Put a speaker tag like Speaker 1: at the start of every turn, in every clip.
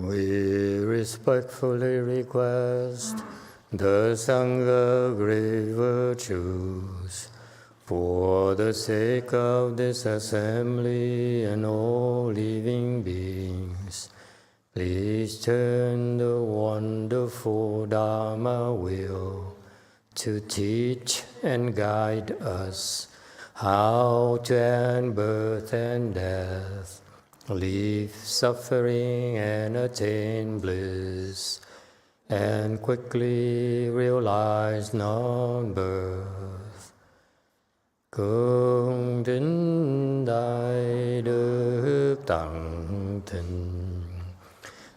Speaker 1: We respectfully request the Sangha great virtues for the sake of this assembly and all living beings. Please turn the wonderful Dharma wheel to teach and guide us how to end birth and death, leave suffering and attain bliss, and quickly realize non-birth. Cung kính Đại Đức Tặng Thịnh,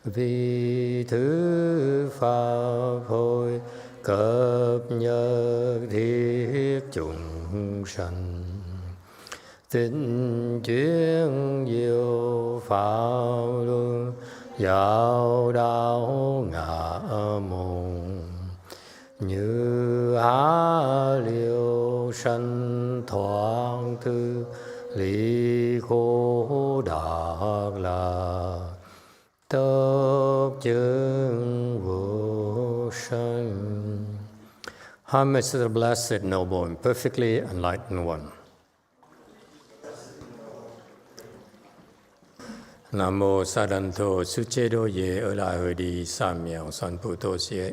Speaker 1: vì thứ Pháp hội cập nhật thiết chúng sanh, tinh chuyên diệu pháp luân giáo đạo ngã môn, như á liêu sanh thoáng tư lý khổ đạt lạc, tốc chứng vô sanh. Homage to the Blessed, Noble, and Perfectly Enlightened One. Nam mô Sa Đan Thô Sư Chế Đô Ye Ở Lại Hồi Đi Sa Miao San Pu Tô Xie.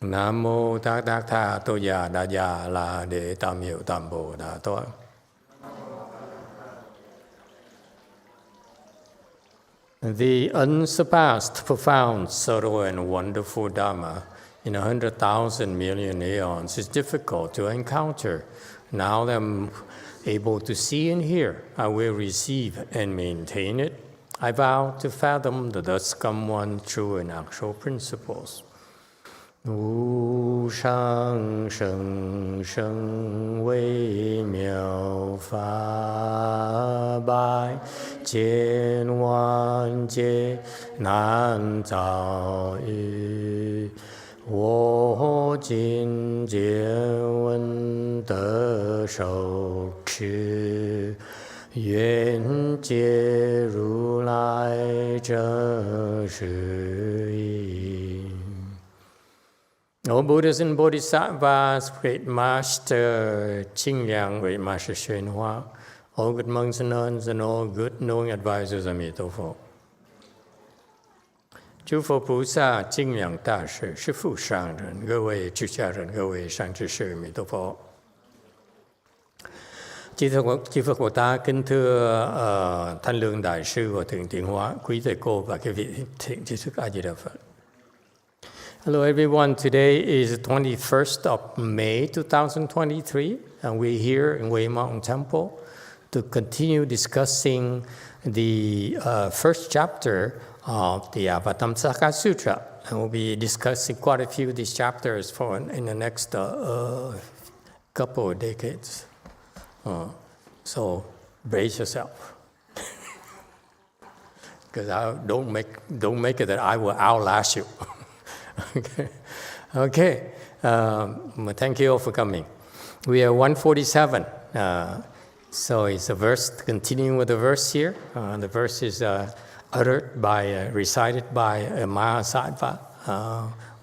Speaker 1: Nam mô Tác Tác Tha Tô Già Đa Già La Đế Tam Hiệu Tam Bồ Đà Toa. The unsurpassed, profound, subtle, and wonderful Dharma in 100,000 million aeons is difficult to encounter. Now that I'm able to see and hear, I will receive and maintain it. I vow to fathom the thus come one true and actual principles. 无上甚深微妙法，百千万劫难遭遇。我今见闻得受持，愿解如来真实义。All Buddhas and Bodhisattvas, Great Master Qingliang, Great Master YongHua, all good monks and nuns, and all good knowing advisors, Emitofuo. 诸佛菩萨、精良大士、师父上人、各位出家人、各位善知识，弥陀佛。Chư Phật Bồ Tát, kính thưa Thanh Lương Đại sư và Thượng Thiện Hóa, quý thầy cô và các vị thiện tri thức A Di Đà Phật. Hello everyone, today is the 21st of May 2023 and we're here in Wei Mountain Temple to continue discussing the first chapter of the Avatamsaka Sutra. And we'll be discussing quite a few of these chapters in the next couple of decades. So brace yourself. Because don't make it that I will outlast you. Okay. Thank you all for coming. We are 147. So it's a verse, continuing with the verse here. The verse is recited by a Mahasattva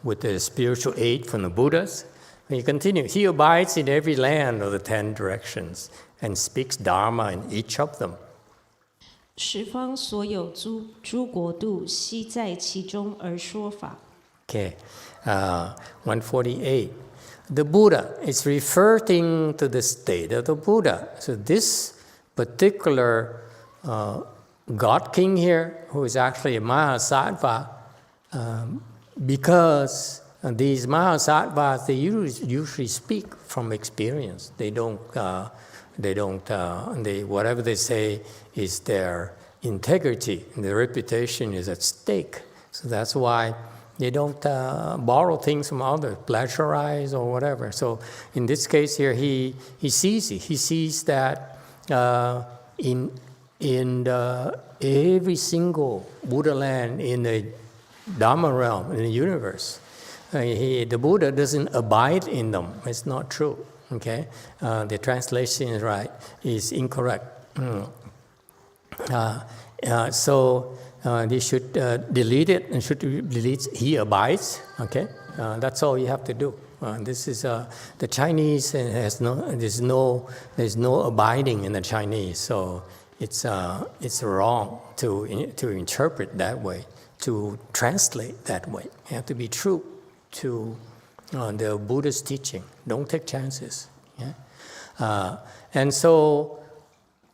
Speaker 1: with the spiritual aid from the Buddhas. We continue. He abides in every land of the 10 directions and speaks Dharma in each of them.
Speaker 2: 十方所有诸国度，悉在其中而说法。
Speaker 1: Okay, 148. The Buddha is referring to the state of the Buddha. So this particular God King here, who is actually a Mahasattva, because these Mahasattvas, they usually speak from experience. Whatever they say is their integrity, and their reputation is at stake. So that's why they don't borrow things from others, plagiarize or whatever. So in this case here, he sees it. He sees that in every single Buddha land in the Dharma realm, in the universe, the Buddha doesn't abide in them. It's not true. Okay, the translation is incorrect. So they should delete it and should delete he abides. Okay, that's all you have to do. This is the Chinese there's no abiding in the Chinese, so it's wrong to interpret that way, to translate that way. You have to be true to the Buddha's teaching. Don't take chances. Yeah? And so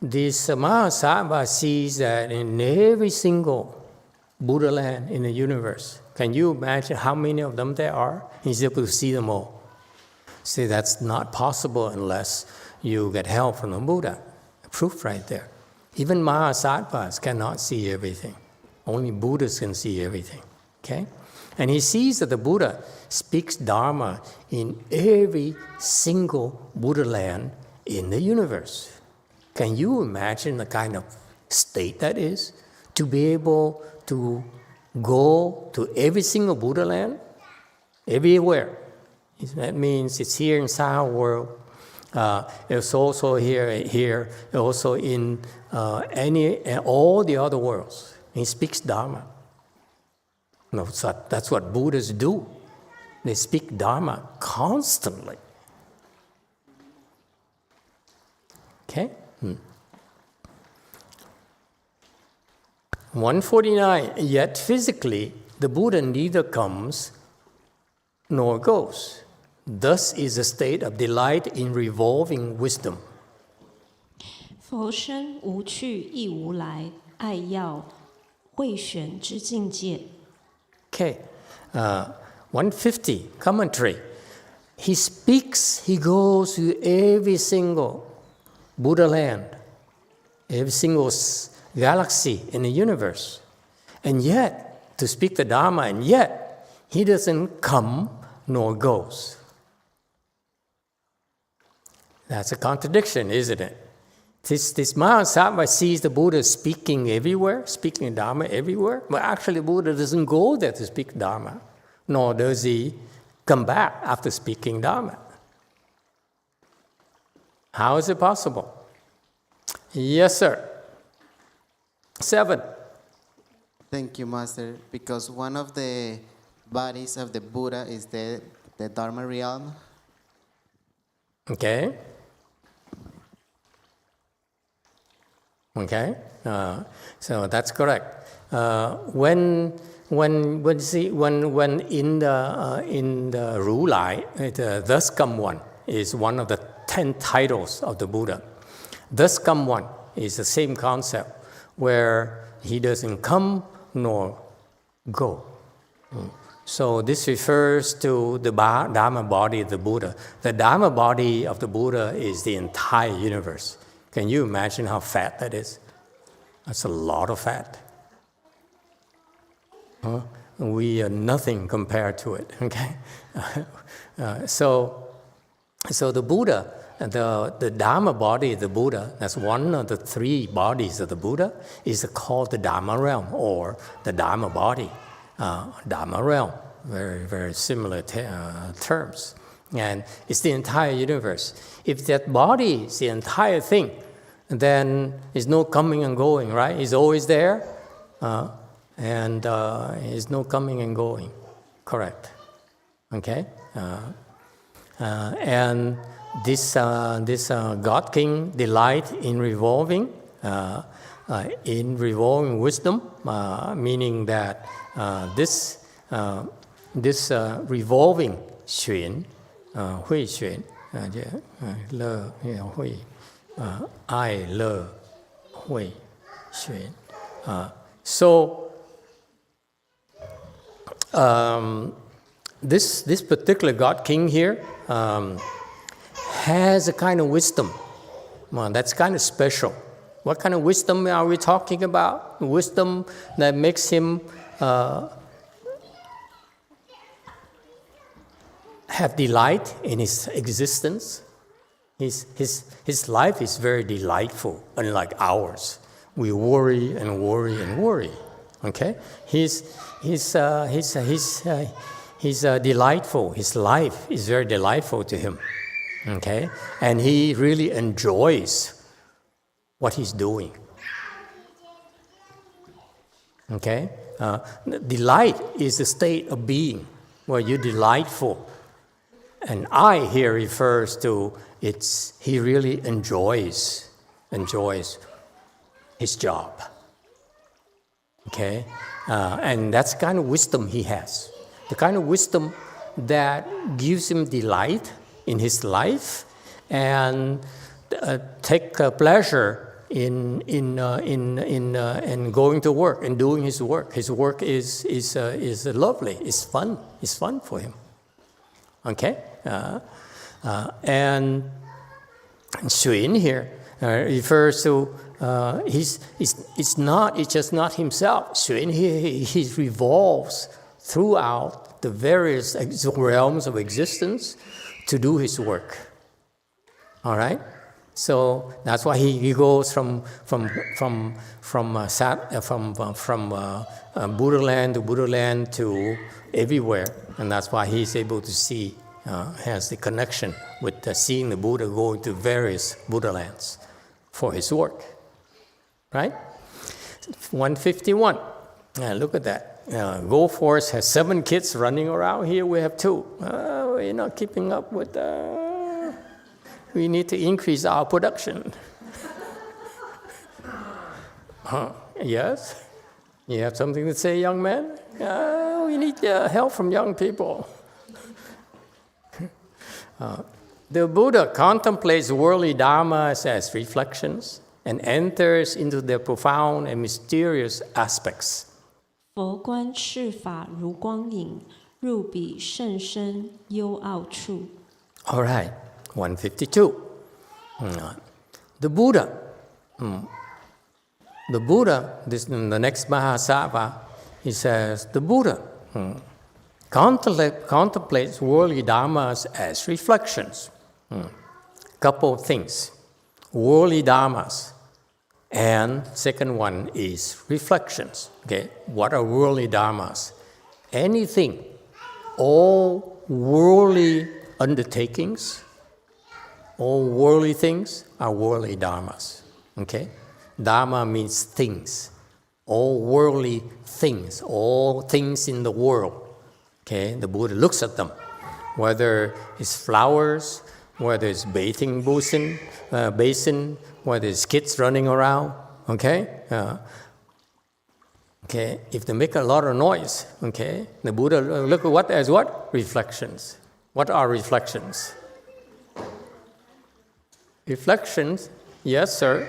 Speaker 1: this Mahasattva sees that in every single Buddha land in the universe, can you imagine how many of them there are? He's able to see them all. See, that's not possible unless you get help from the Buddha. Proof right there. Even Mahasattvas cannot see everything. Only Buddhas can see everything. Okay? And he sees that the Buddha speaks Dharma in every single Buddha land in the universe. Can you imagine the kind of state that is? To be able to go to every single Buddha land, everywhere. That means it's here in Sahara world. It's also here, also in all the other worlds. He speaks Dharma. No, that's what Buddhas do. They speak Dharma constantly. Okay? 149, yet physically the Buddha neither comes nor goes. Thus is a state of delight in revolving wisdom.
Speaker 2: 佛身无去亦无来，爱要慧玄之境界。
Speaker 1: Okay, 150, commentary. He speaks, he goes to every single Buddha land, every single galaxy in the universe. And yet, to speak the Dharma, and yet, he doesn't come nor goes. That's a contradiction, isn't it? This Mahasattva sees the Buddha speaking everywhere, speaking Dharma everywhere, but actually the Buddha doesn't go there to speak Dharma, nor does he come back after speaking Dharma. How is it possible? Yes, sir. 7.
Speaker 3: Thank you, Master. Because one of the bodies of the Buddha is the Dharma realm.
Speaker 1: Okay. Okay. So that's correct. When in the Ru Lai, thus come one is one of the 10 titles of the Buddha. Thus come one is the same concept, where he doesn't come nor go. So this refers to the Dharma body of the Buddha. The Dharma body of the Buddha is the entire universe. Can you imagine how fat that is? That's a lot of fat. We are nothing compared to it. Okay, so the Buddha, the Dharma body of the Buddha, that's one of the 3 bodies of the Buddha, is called the Dharma realm or the Dharma body. Dharma realm, very, very similar terms. And it's the entire universe. If that body is the entire thing, then there's no coming and going, right? It's always there, and there's no coming and going. Correct. Okay? And this God King delight in revolving wisdom, meaning that this revolving 玄, 慧玄, 乐慧, 爱乐慧玄. So this particular God King here has a kind of wisdom that's kind of special. What kind of wisdom are we talking about? Wisdom that makes him have delight in his existence. His life is very delightful, unlike ours. We worry and worry and worry. Okay, he's delightful. His life is very delightful to him. Okay, and he really enjoys what he's doing. Okay? Delight is a state of being where you're delightful. And I here refers to he really enjoys his job. Okay? And that's the kind of wisdom he has. The kind of wisdom that gives him delight in his life and take pleasure in going to work and doing his work. His work is lovely. It's fun. It's fun for him. Okay, and Xuan here refers to it's just not himself. Xuan he revolves throughout the various realms of existence to do his work. All right. So that's why he goes from Buddha land to Buddha land to everywhere, and that's why he's able to see, has the connection with seeing the Buddha going to various Buddha lands for his work. Right? 151. Look at that. Go Force has 7 kids running around. Here we have 2. We're not keeping up with. We need to increase our production. Yes? You have something to say, young man? We need help from young people. The Buddha contemplates worldly dharmas as reflections and enters into their profound and mysterious aspects.
Speaker 2: 佛观世法如光影，入彼甚深幽奥处。
Speaker 1: All right. 152. The Buddha, the next Mahasattva, he says, the Buddha contemplates worldly dharmas as reflections. Couple of things. Worldly dharmas. And second one is reflections. Okay, what are worldly dharmas? Anything, all worldly undertakings, all worldly things are worldly dharmas. Okay? Dharma means things. All worldly things, all things in the world. Okay? The Buddha looks at them. Whether it's flowers, whether it's bathing basin, whether it's kids running around. Okay? Okay, if they make a lot of noise, okay, the Buddha look at what as what? Reflections. What are reflections? Reflections, yes, sir.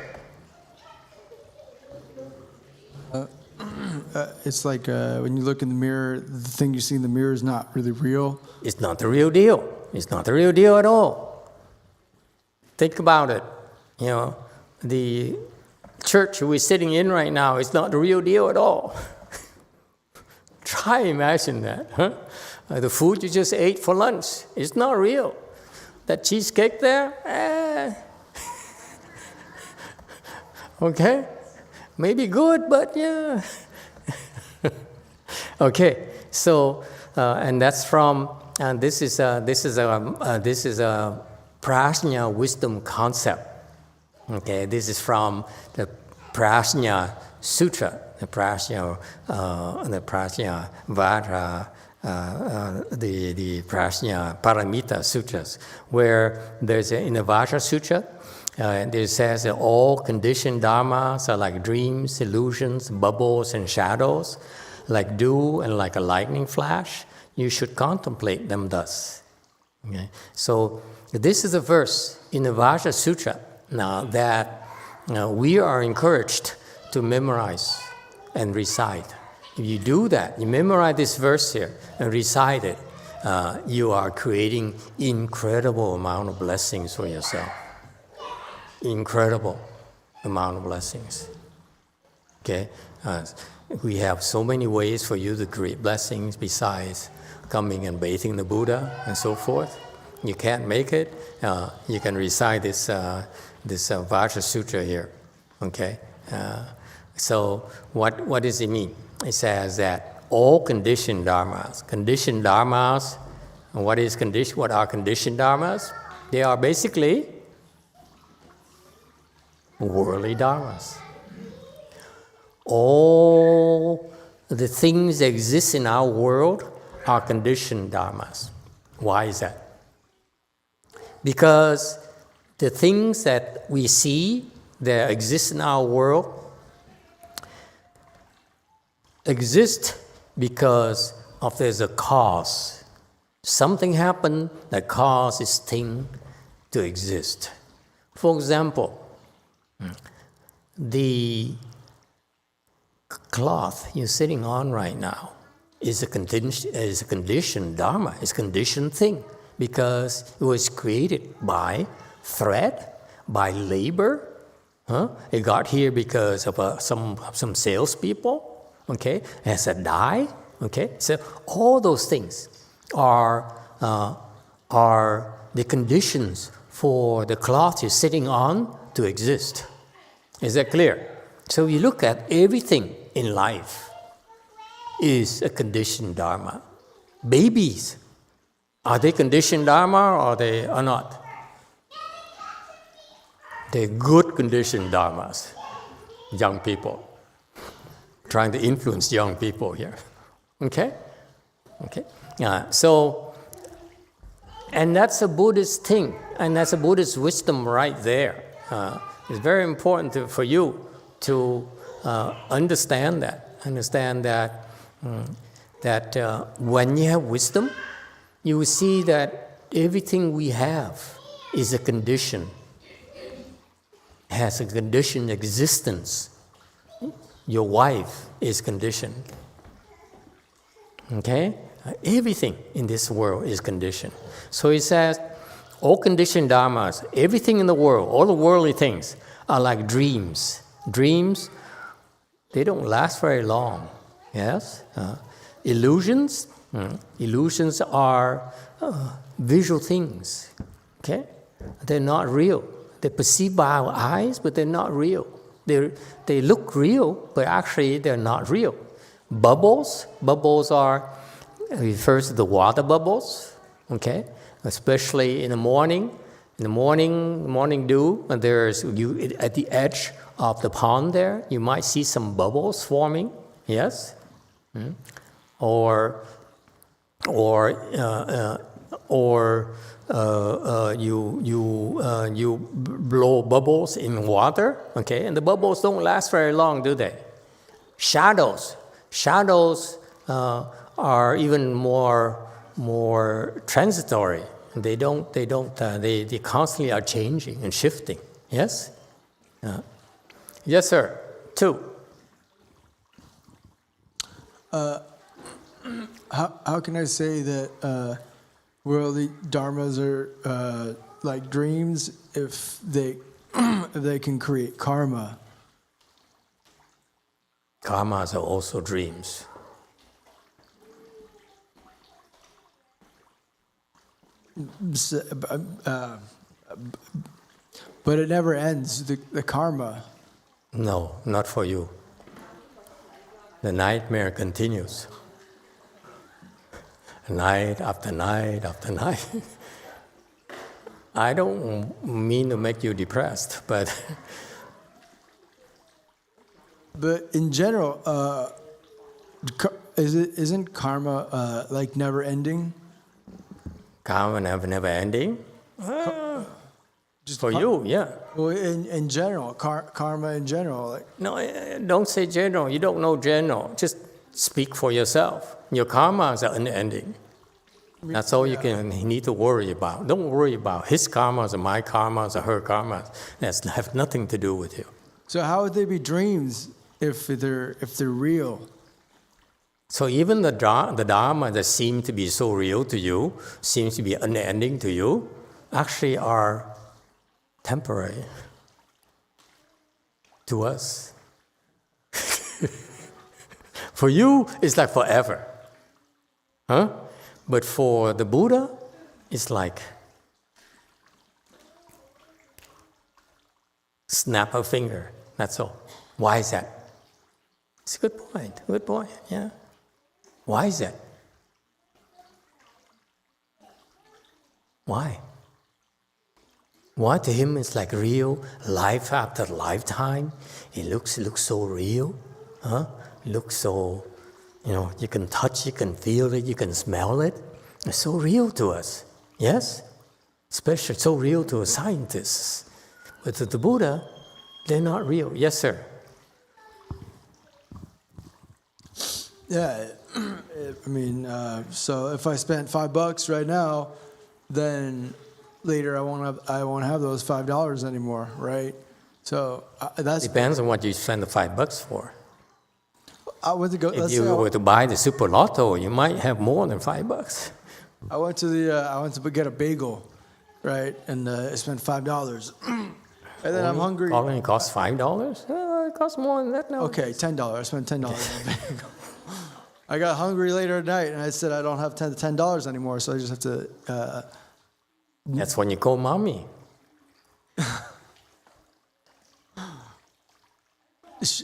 Speaker 4: It's like when you look in the mirror, the thing you see in the mirror is not really real.
Speaker 1: It's not the real deal. It's not the real deal at all. Think about it. You know, the church we're sitting in right now is not the real deal at all. Try imagine that, huh? The food you just ate for lunch is not real. That cheesecake there, okay, maybe good, but yeah. Okay, so and that's from this is a prajna wisdom concept. Okay, this is from the Prajna Sutra, the Prajna Vajra, the Prajna Paramita Sutras, where there's in the Vajra Sutra, it says that all conditioned dharmas are like dreams, illusions, bubbles, and shadows, like dew and like a lightning flash. You should contemplate them thus. Okay? So this is a verse in the Vajra Sutra now that we are encouraged to memorize and recite. If you do that, you memorize this verse here and recite it, you are creating incredible amount of blessings for yourself. Incredible amount of blessings. Okay? We have so many ways for you to create blessings besides coming and bathing the Buddha and so forth. You can't make it, you can recite this Vajra Sutra here. Okay? So what does it mean? It says that all conditioned dharmas, and what are conditioned dharmas? They are basically worldly dharmas. all the things that exist in our world are conditioned dharmas. Why is that? Because the things that we see that exist in our world exist because there's a cause. Something happened that caused this thing to exist. For example, the cloth you're sitting on right now is a conditioned dharma, is a conditioned thing, because it was created by thread, by labor. It got here because of some salespeople. Okay, as a dye. Okay, so all those things are the conditions for the cloth you're sitting on to exist. Is that clear? So you look at everything in life is a conditioned dharma. Babies, are they conditioned dharma or they are not? They're good conditioned dharmas. Young people. Trying to influence young people here. Okay? So, and that's a Buddhist thing, and that's a Buddhist wisdom right there. It's very important for you to understand that. That when you have wisdom, you will see that everything we have is a condition, has a conditioned existence. Your wife is conditioned. Okay? Everything in this world is conditioned. So he says, all conditioned dharmas, everything in the world, all the worldly things are like dreams. Dreams, they don't last very long. Yes? Illusions, illusions are visual things. Okay? They're not real. They're perceived by our eyes, but they're not real. They look real, but actually they're not real. Bubbles refers to the water bubbles, okay? Especially in the morning dew, and at the edge of the pond there, you might see some bubbles forming, yes? Or you blow bubbles in water, okay, and the bubbles don't last very long, do they? Shadows are even more transitory. They constantly are changing and shifting. Yes. Yes, sir. 2.
Speaker 4: How can I say that worldly dharmas are like dreams if they can create karma?
Speaker 1: Karmas are also dreams.
Speaker 4: But it never ends, the karma.
Speaker 1: No, not for you. The nightmare continues. Night after night after night. I don't mean to make you depressed, but...
Speaker 4: But in general, isn't karma like never ending?
Speaker 1: Karma never ending? Just for you, yeah.
Speaker 4: Well, in general, karma in general. Like.
Speaker 1: No, don't say general. You don't know general. Just speak for yourself. Your karmas are unending. That's all you need to worry about. Don't worry about his karmas or my karmas or her karmas. That have nothing to do with you.
Speaker 4: So how would they be dreams if they're real?
Speaker 1: So even the Dharma that seem to be so real to you, seems to be unending to you, actually are temporary to us. For you, it's like forever. Huh? But for the Buddha, it's like snap a finger, that's all. Why is that? It's a good point, yeah. Why is that? Why? Why to him it's like real, life after lifetime. It looks so real. looks so, you can touch, you can feel it, you can smell it. It's so real to us, yes? Especially so real to scientists. But to the Buddha, they're not real. Yes, sir?
Speaker 4: Yeah, so if I spent $5 right now, then later I won't have those $5 anymore, right? So that's
Speaker 1: Depends on what you spend the $5 for.
Speaker 4: I went to go.
Speaker 1: If you were to buy the Super Lotto, you might have more than $5.
Speaker 4: I went to get a bagel, right? And I spent $5. And then I'm hungry.
Speaker 1: It costs $5? It costs more than that now.
Speaker 4: Okay, $10. I spent $10 on a bagel. I got hungry later at night, and I said I don't have $10 anymore, so I just have to.
Speaker 1: That's when you call mommy.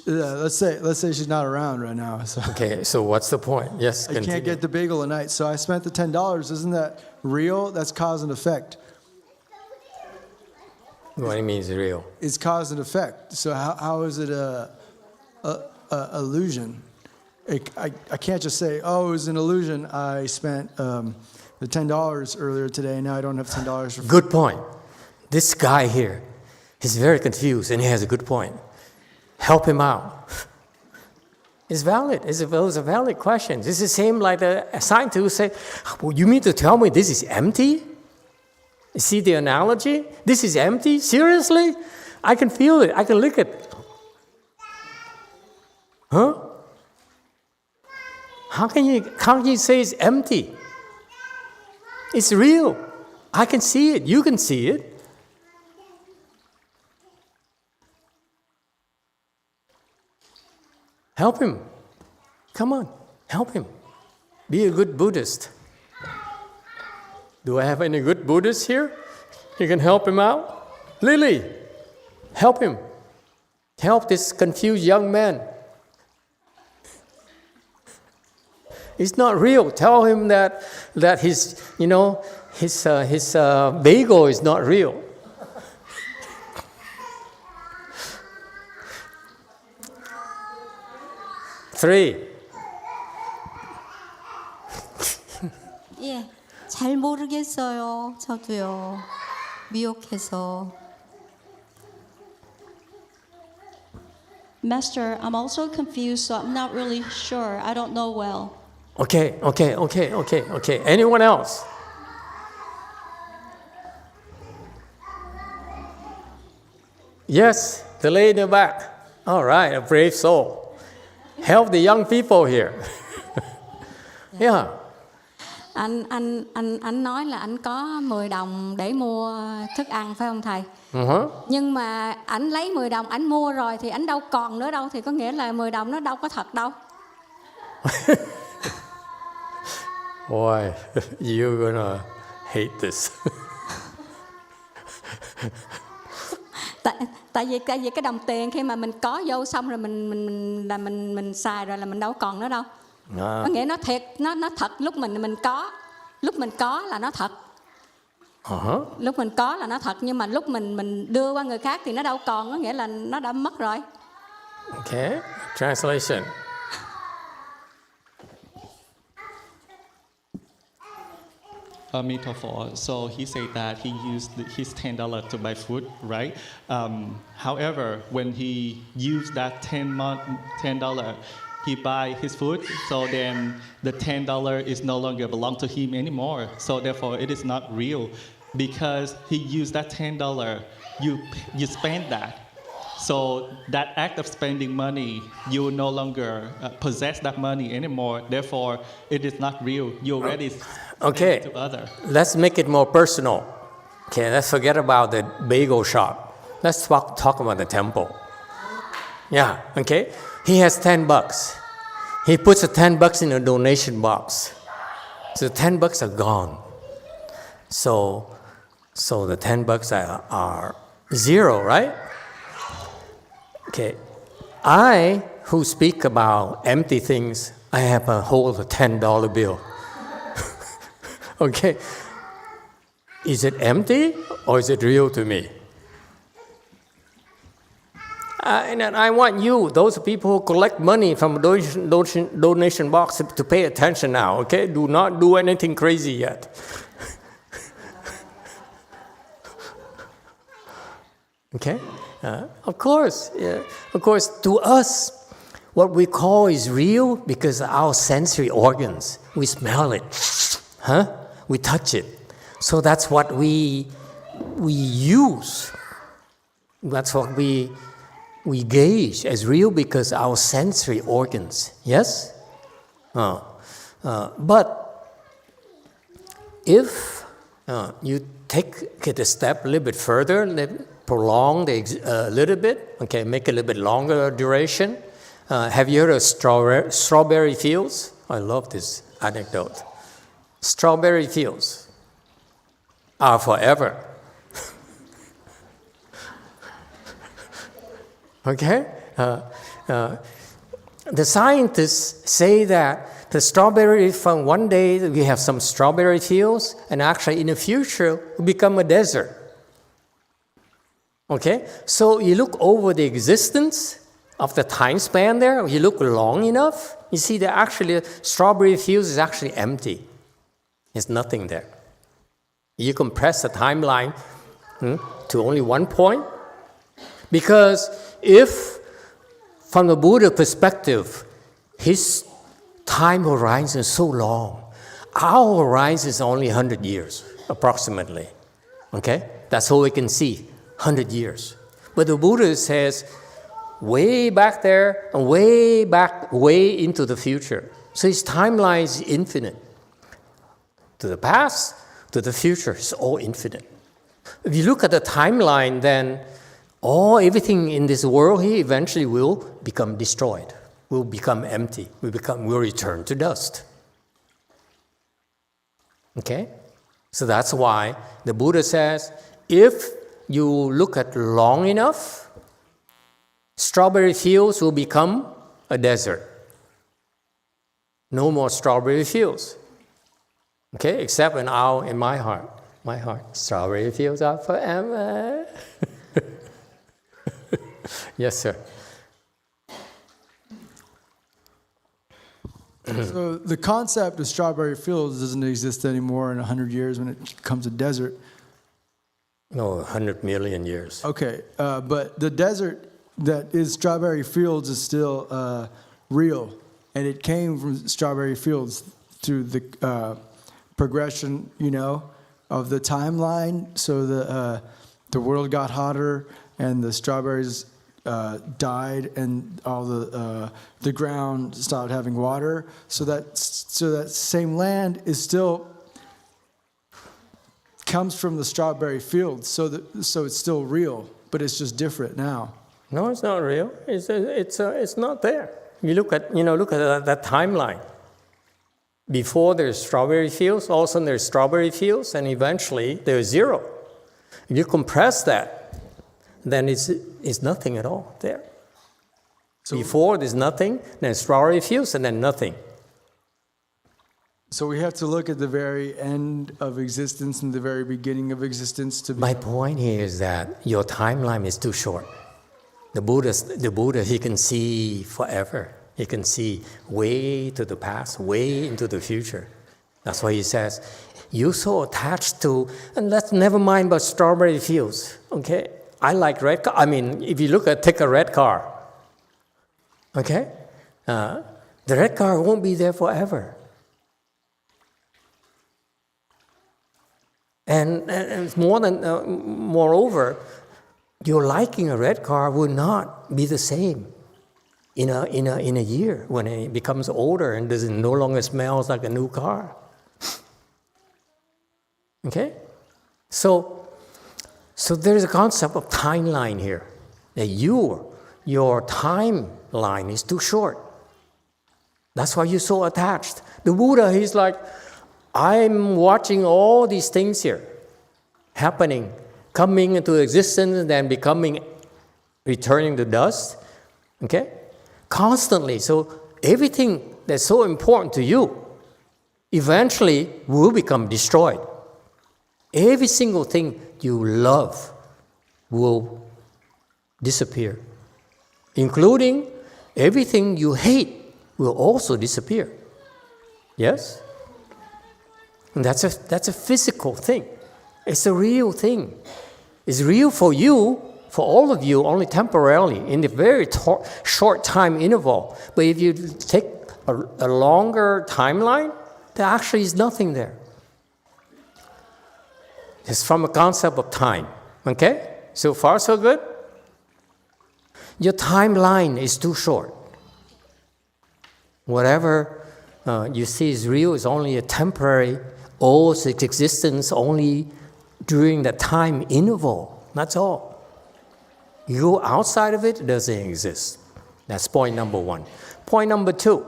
Speaker 4: Let's say she's not around right now. So.
Speaker 1: Okay, so what's the point? Yes,
Speaker 4: I can't get the bagel at night, so I spent the $10. Isn't that real? That's cause and effect.
Speaker 1: What do you mean is real?
Speaker 4: It's cause and effect. So how is it a illusion? I can't just say, oh, it was an illusion. I spent the $10 earlier today, and now I don't have $10 for food.
Speaker 1: Good point. This guy here, he's very confused, and he has a good point. Help him out. It's valid. It was a valid question. This is the same like the scientist who say, well, you mean to tell me this is empty? You see the analogy? This is empty? Seriously? I can feel it. I can lick it. Huh? How can you say it's empty? It's real. I can see it. You can see it. Help him. Come on, help him. Be a good Buddhist. Do I have any good Buddhists here? You can help him out? Lily, help him. Help this confused young man. It's not real. Tell him that his bagel is not real. Three.
Speaker 5: 예, 잘 모르겠어요. 저도요. 미혹해서.
Speaker 2: Master, I'm also confused, so I'm not really sure. I don't know well.
Speaker 1: Okay. Anyone else? Yes, the lady in the back. All right, a brave soul. Help the young people here. Yeah.
Speaker 5: Anh nói là anh có 10 đồng để mua thức ăn phải không thầy? Nhưng mà anh lấy 10 đồng anh mua rồi thì anh đâu còn nữa đâu, thì có nghĩa là 10 đồng nó đâu có thật đâu.
Speaker 1: Boy, you're gonna hate this.
Speaker 5: Tại vì cái đồng tiền khi mà mình có vô xong rồi mình xài rồi là mình đâu còn nữa đâu. Có nghĩa nó thiệt, nó thật lúc mình có là nó thật. Lúc mình có là nó thật, nhưng mà lúc mình đưa qua người khác thì nó đâu còn, có nghĩa là nó đã mất rồi.
Speaker 1: Okay, translation.
Speaker 6: Emitofuo. So he said that he used his $10 to buy food, right? However, when he used that $10, he buy his food. So then the $10 is no longer belong to him anymore. So therefore, it is not real, because he used that $10. You spend that. So that act of spending money, you no longer possess that money anymore. Therefore, it is not real. You already spent it to others.
Speaker 1: Let's make it more personal. Okay, let's forget about the bagel shop. Let's talk about the temple. Yeah, okay. He has $10. He puts the $10 in a donation box. So the $10 are gone. So the $10 are zero, right? Okay, I, who speak about empty things, I have a hold of a $10 bill. Okay, is it empty or is it real to me? And I want you, those people who collect money from donation box, to pay attention now, okay? Do not do anything crazy yet. Okay? Of course, to us, what we call is real because our sensory organs, we smell it, we touch it. So that's what we use. That's what we gauge as real because our sensory organs, yes? But if you take it a step a little bit further, prolong a little bit, okay, make a little bit longer duration. Have you heard of strawberry fields? I love this anecdote. Strawberry fields are forever. Okay? The scientists say that the strawberry, from one day we have some strawberry fields, and actually in the future will become a desert. Okay? So you look over the existence of the time span there, you look long enough, you see that actually strawberry fields is actually empty. There's nothing there. You compress the timeline to only one point, because if, from the Buddha perspective, his time horizon is so long, our horizon is only 100 years, approximately. Okay? That's all we can see, 100 years. But the Buddha says, way back there, and way back, way into the future. So his timeline is infinite. To the past, to the future, it's all infinite. If you look at the timeline, then everything in this world here eventually will become destroyed, will become empty, will return to dust. Okay? So that's why the Buddha says, if you look at long enough, strawberry fields will become a desert. No more strawberry fields. Okay? Except in my heart. My heart. Strawberry fields are forever. Yes, sir.
Speaker 4: So the concept of strawberry fields doesn't exist anymore in 100 years when it becomes a desert.
Speaker 1: No, 100 million years.
Speaker 4: Okay, but the desert that is strawberry fields is still real, and it came from strawberry fields through the progression, of the timeline. So the world got hotter, and the strawberries died, and all the ground stopped having water. So that same land is still comes from the strawberry fields. So it's still real, but it's just different now.
Speaker 1: No, it's not real. It's not there. You look at that timeline. Before there's strawberry fields, all of a sudden there's strawberry fields, and eventually there's zero. If you compress that, then it's nothing at all there. So before there's nothing, then strawberry fields, and then nothing.
Speaker 4: So we have to look at the very end of existence and the very beginning of existence to be.
Speaker 1: My point here is that your timeline is too short. The Buddha, he can see forever. He can see way to the past, way into the future. That's why he says, you're so attached to, and let's never mind about strawberry fields, okay? I like red car. I mean, if you take a red car, okay? The red car won't be there forever. And moreover, your liking a red car will not be the same in a year when it becomes older and no longer smells like a new car. Okay? So there's a concept of timeline here. That your timeline is too short. That's why you're so attached. The Buddha, he's like, I'm watching all these things here happening, coming into existence and then returning to dust. Okay? Constantly. So everything that's so important to you eventually will become destroyed. Every single thing you love will disappear. including everything you hate will also disappear. Yes? And that's a physical thing. It's a real thing. It's real for you, for all of you, only temporarily, in a very short time interval. But if you take a longer timeline, there actually is nothing there. It's from a concept of time. Okay? So far, so good? Your timeline is too short. Whatever you see is real is only a temporary, owes its existence only during that time interval. That's all. You go outside of it, it doesn't exist. That's point number one. Point number two.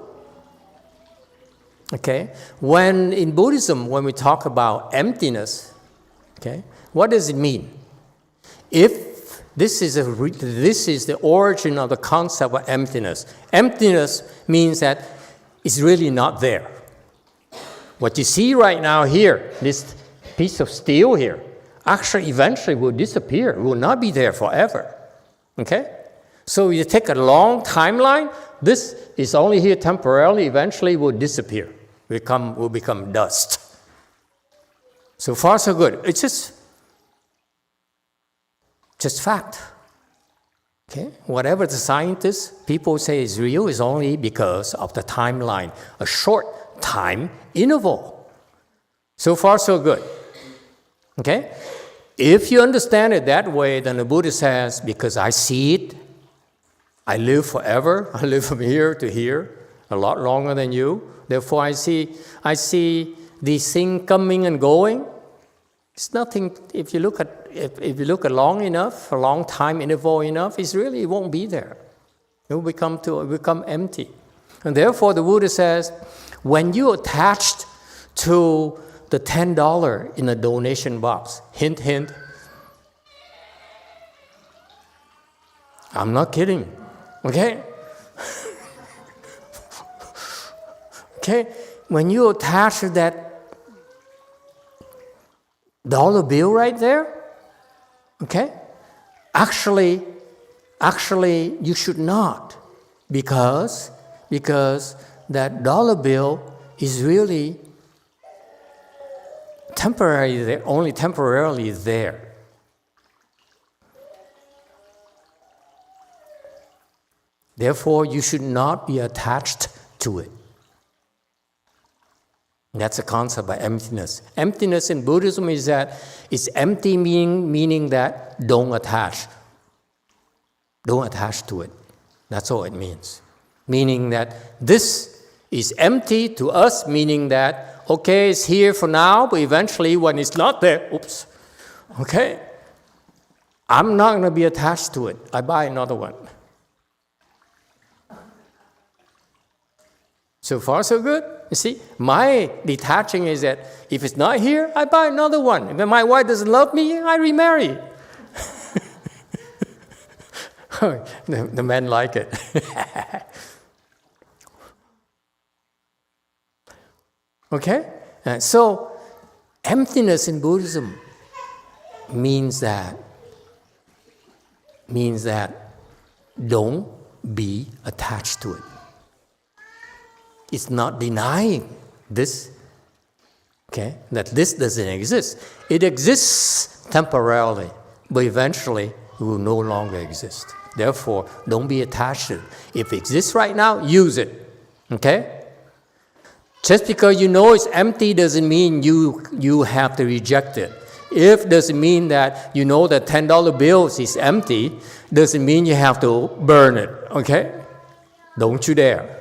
Speaker 1: Okay? When in Buddhism, when we talk about emptiness, okay, what does it mean? If this is the origin of the concept of emptiness. Emptiness means that it's really not there. What you see right now here, this piece of steel here, actually eventually will disappear. It will not be there forever. Okay? So you take a long timeline, this is only here temporarily, eventually will disappear. Will become dust. So far, so good. It's just fact. Okay? Whatever the scientists, people say is real is only because of the timeline, a short time interval. So far, so good. Okay? If you understand it that way, then the Buddha says, because I see it, I live forever, I live from here to here, a lot longer than you. Therefore, I see these things coming and going. It's nothing. If you look at long enough, a long time interval enough, it won't be there. It will become empty. And therefore, the Buddha says, when you attached to the $10 in a donation box, hint, hint. I'm not kidding. Okay? Okay? When you attach to that dollar bill right there, okay? Actually, you should not, because that dollar bill is really temporary, only temporarily there. Therefore, you should not be attached to it. That's a concept of emptiness. Emptiness in Buddhism is that it's empty meaning that don't attach. Don't attach to it. That's all it means. Meaning that this is empty to us, meaning that, okay, it's here for now, but eventually when it's not there, oops, okay, I'm not going to be attached to it. I buy another one. So far, so good. You see, my detaching is that if it's not here, I buy another one. If my wife doesn't love me, I remarry. The men like it. Okay? So, emptiness in Buddhism means that don't be attached to it. It's not denying this, okay, that this doesn't exist. It exists temporarily, but eventually it will no longer exist. Therefore, don't be attached to it. If it exists right now, use it, okay? Just because you know it's empty doesn't mean you have to reject it. If doesn't mean that you know that $10 bills is empty, doesn't mean you have to burn it, okay? Don't you dare.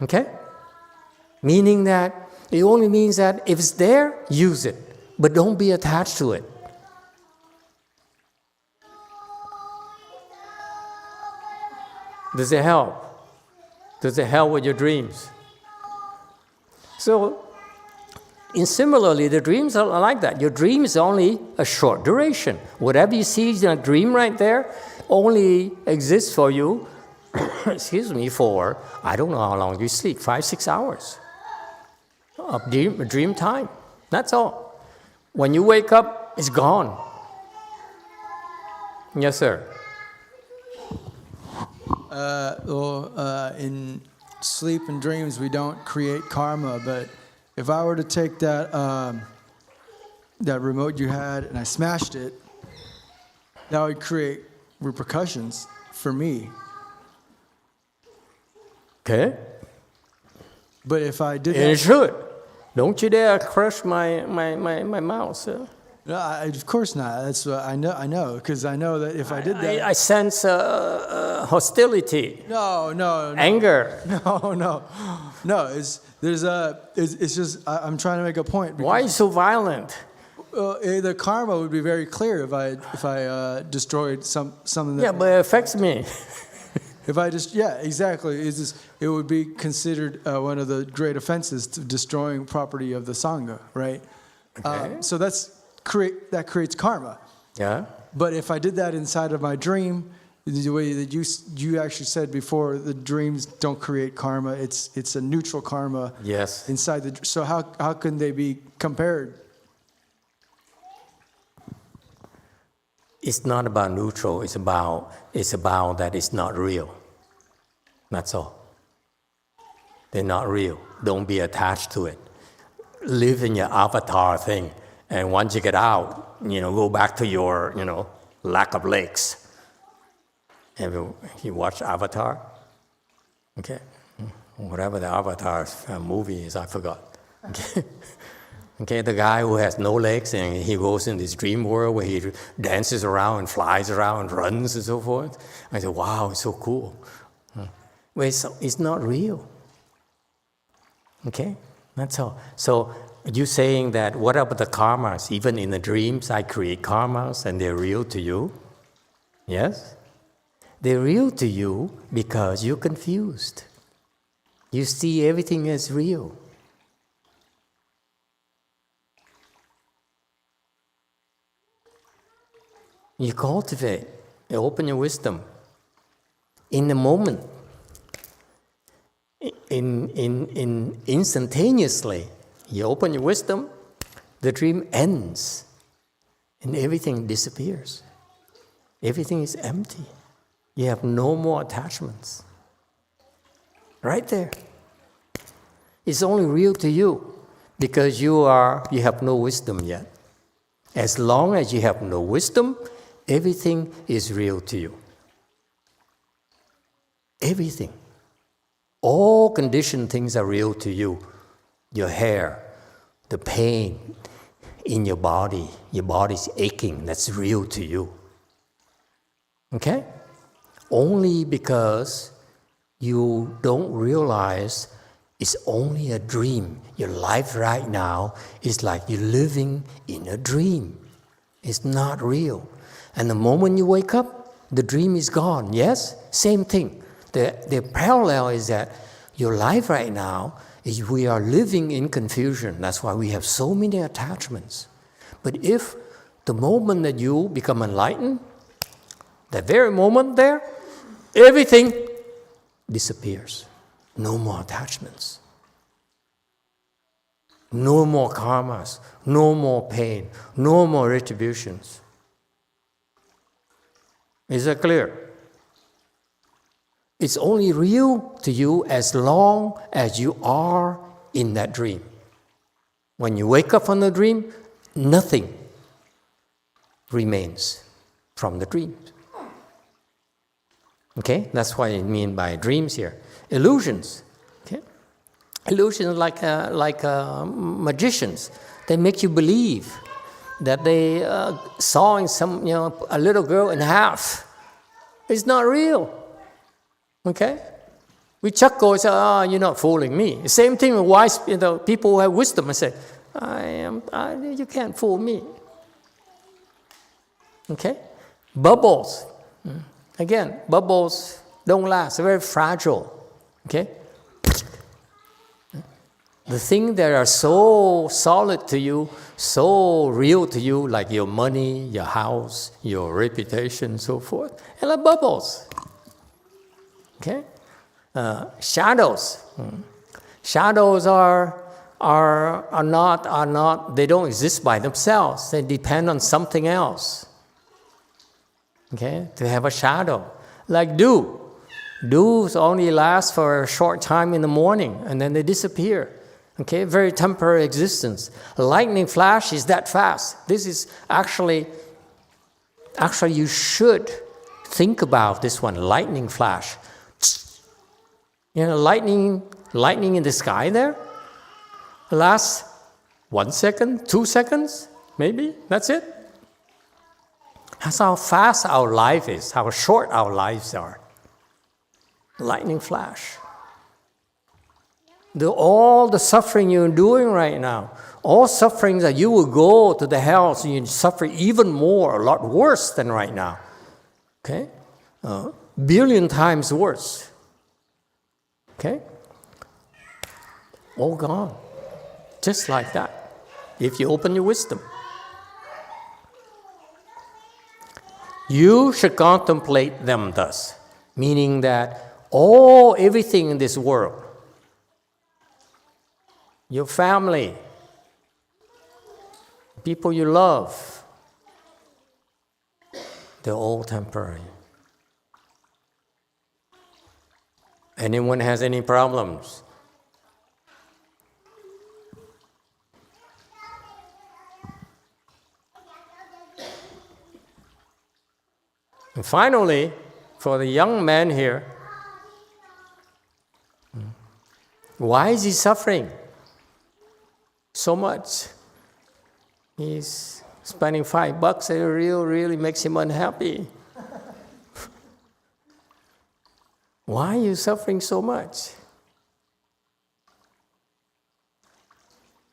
Speaker 1: Okay? Meaning that, it only means that if it's there, use it. But don't be attached to it. Does it help? Does it help with your dreams? So, similarly, the dreams are like that. Your dream is only a short duration. Whatever you see in a dream right there only exists for you for, I don't know how long you sleep, 5-6 hours of dream time. That's all. When you wake up, it's gone. Yes, sir.
Speaker 4: In sleep and dreams, we don't create karma. But if I were to take that that remote you had and I smashed it, that would create repercussions for me.
Speaker 1: Okay.
Speaker 4: But if I did
Speaker 1: And it
Speaker 4: that,
Speaker 1: should. Don't you dare crush my mouse. Sir.
Speaker 4: no, of course not. That's what I know, because I know that if I did that,
Speaker 1: I sense hostility,
Speaker 4: no,
Speaker 1: anger.
Speaker 4: no. It's just I'm trying to make a point.
Speaker 1: Why so violent?
Speaker 4: The karma would be very clear if I destroyed something. That,
Speaker 1: Yeah, but it affects me.
Speaker 4: If I just exactly. It would be considered one of the great offenses to destroying property of the sangha, right?
Speaker 1: Okay.
Speaker 4: So that creates karma.
Speaker 1: Yeah.
Speaker 4: But if I did that inside of my dream, the way that you actually said before, the dreams don't create karma. It's a neutral karma.
Speaker 1: Yes.
Speaker 4: Inside the. So how can they be compared?
Speaker 1: It's not about neutral. It's about that it's not real. That's all. They're not real. Don't be attached to it. Live in your avatar thing, and once you get out, go back to your, lack of legs. Have you watched Avatar? Okay, whatever the Avatar movie is, I forgot. Okay. Okay, the guy who has no legs and he goes in this dream world where he dances around and flies around and runs and so forth. I said, wow, it's so cool. Well, it's not real. Okay, that's all. So you're saying that what about the karmas? Even in the dreams, I create karmas and they're real to you? Yes? They're real to you because you're confused. You see everything as real. You cultivate, you open your wisdom. In the moment, instantaneously, you open your wisdom, the dream ends, and everything disappears. Everything is empty. You have no more attachments. Right there. It's only real to you because you have no wisdom yet. As long as you have no wisdom, everything is real to you. Everything. All conditioned things are real to you. Your hair, the pain in your body's aching, that's real to you. Okay? Only because you don't realize it's only a dream. Your life right now is like you're living in a dream. It's not real. And the moment you wake up, the dream is gone. Yes? Same thing. The parallel is that your life right now is we are living in confusion. That's why we have so many attachments. But if the moment that you become enlightened, that very moment there, everything disappears. No more attachments. No more karmas. No more pain. No more retributions. Is that clear? It's only real to you as long as you are in that dream. When you wake up from the dream, nothing remains from the dream. Okay? That's what I mean by dreams here. Illusions. Okay? Illusions like magicians. They make you believe that they sawing a little girl in half. It's not real. Okay? We chuckle and say, you're not fooling me. The same thing with wise people who have wisdom. I say, you can't fool me. Okay? Bubbles. Again, bubbles don't last. They're very fragile. Okay? The things that are so solid to you, so real to you, like your money, your house, your reputation, so forth, and like bubbles. Okay? Shadows. Shadows are not, they don't exist by themselves. They depend on something else. Okay, to have a shadow. Like dew. Dews only last for a short time in the morning and then they disappear. Okay, very temporary existence. A lightning flash is that fast. This is actually you should think about this one, lightning flash. You know, lightning in the sky there lasts 1 second, 2 seconds, maybe, that's it. That's how fast our life is, how short our lives are. Lightning flash. All the suffering you're doing right now, all suffering that you will go to the hell, so you suffer even more, a lot worse than right now. Okay? Billion times worse. Okay? All gone. Just like that. If you open your wisdom. You should contemplate them thus. Meaning that everything in this world, your family, people you love, they're all temporary. Anyone has any problems? And finally, for the young man here, why is he suffering so much? He's spending $5 a reel really makes him unhappy. Why are you suffering so much?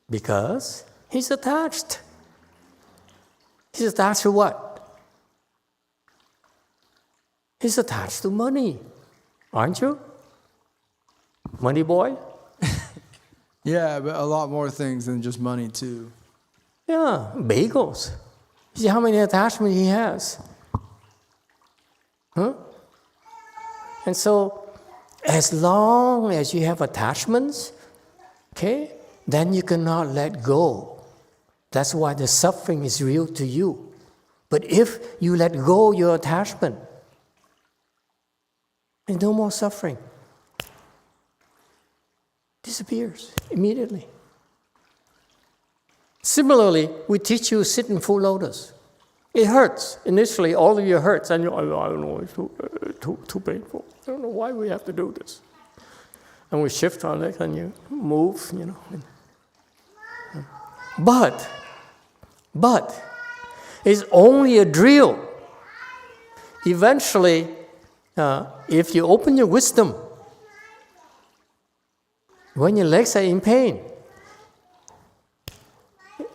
Speaker 1: Because he's attached. He's attached to what? He's attached to money, aren't you? Money boy?
Speaker 4: Yeah, but a lot more things than just money too.
Speaker 1: Yeah, bagels. See how many attachments he has? Huh? And so, as long as you have attachments, okay, then you cannot let go. That's why the suffering is real to you. But if you let go your attachment, there's no more suffering. Disappears immediately. Similarly, we teach you sit in full lotus. It hurts. Initially, all of you hurts, and I don't know, it's too painful. I don't know why we have to do this. And we shift our leg, and you move, you know. But it's only a drill. Eventually, if you open your wisdom, when your legs are in pain,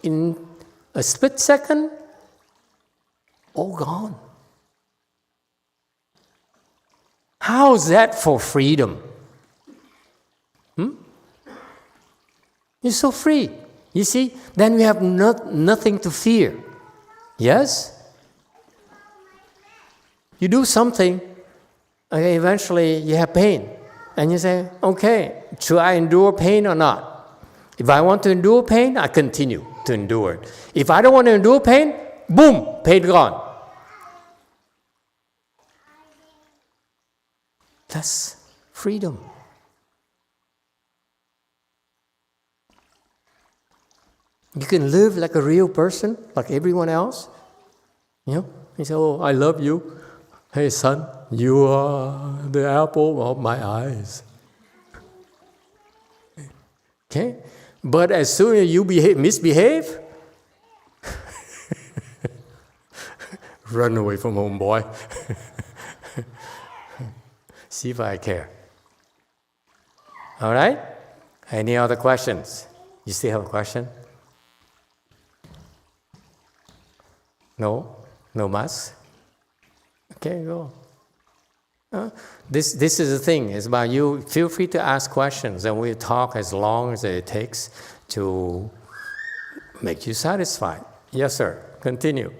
Speaker 1: in a split second, all gone. How is that for freedom? You're so free. You see, then we have nothing to fear. Yes? You do something, okay, eventually you have pain. And you say, okay, should I endure pain or not? If I want to endure pain, I continue to endure it. If I don't want to endure pain, boom, pain gone. That's freedom. You can live like a real person, like everyone else. You know, you say, oh, I love you. Hey, son, you are the apple of my eyes. Okay? But as soon as you misbehave, run away from home, boy. See if I care. All right? Any other questions? You still have a question? No? No mas? Okay, go. This is the thing. It's about you. Feel free to ask questions, and we'll talk as long as it takes to make you satisfied. Yes, sir. Continue.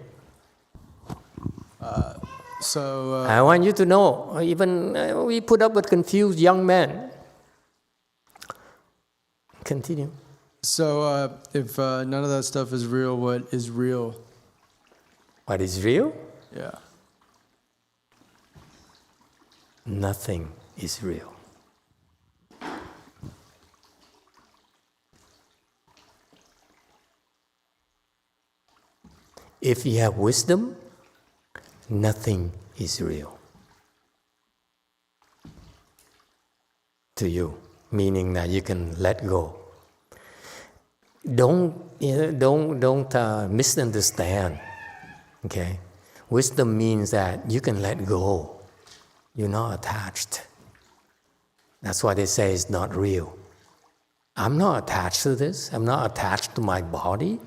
Speaker 1: I want you to know, even we put up with confused young men. Continue.
Speaker 4: So if none of that stuff is real, what is real?
Speaker 1: What is real?
Speaker 4: Yeah.
Speaker 1: nothing is real. If you have wisdom, nothing is real to you, meaning that you can let go. Don't misunderstand. Okay, wisdom means that you can let go. You're not attached. That's why they say it's not real. I'm not attached to this. I'm not attached to my body.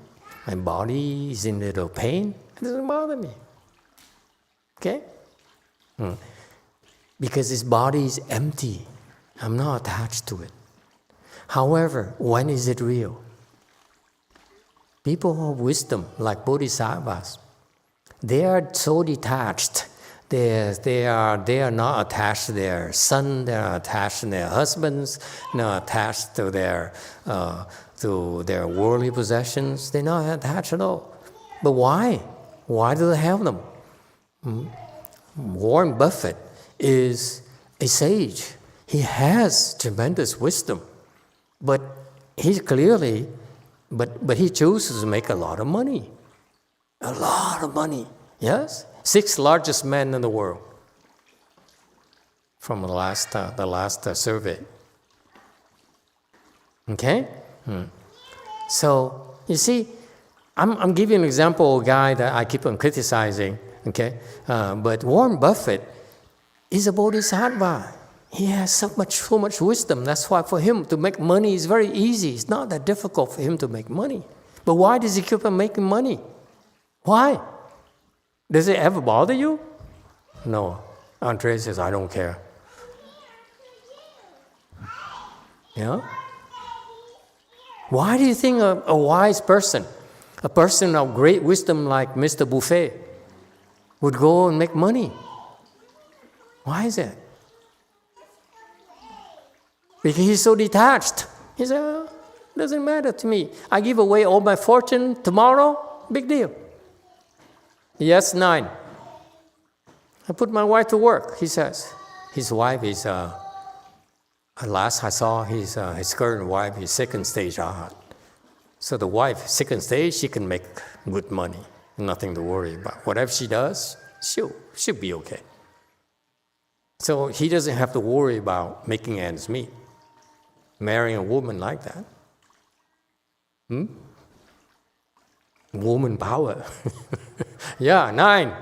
Speaker 1: My body is in little pain. It doesn't bother me. Okay? Because this body is empty. I'm not attached to it. However, when is it real? People who have wisdom, like bodhisattvas, they are so detached. They are not attached to their son. They are not attached to their husbands. Not attached to their worldly possessions. They're not attached at all. But why? Why do they have them? Warren Buffett is a sage. He has tremendous wisdom, but he clearly, but he chooses to make a lot of money. A lot of money. Yes, 6th largest man in the world from the last survey. Okay. So you see, I'm giving an example of a guy that I keep on criticizing. Okay, but Warren Buffett is a bodhisattva. He has so much wisdom. That's why for him to make money is very easy. It's not that difficult for him to make money. But why does he keep on making money? Why? Does it ever bother you? No. Andre says, I don't care. Yeah? Why do you think a wise person, a person of great wisdom like Mr. Buffet, would go and make money? Why is that? Because he's so detached. He said, oh, doesn't matter to me. I give away all my fortune tomorrow, big deal. Yes, 9. I put my wife to work, he says. His wife is, last I saw, his current wife is 2nd stage arhat. So the wife, 2nd stage, she can make good money. Nothing to worry about. Whatever she does, she'll be okay. So he doesn't have to worry about making ends meet. Marrying a woman like that. Woman power. Yeah, 9.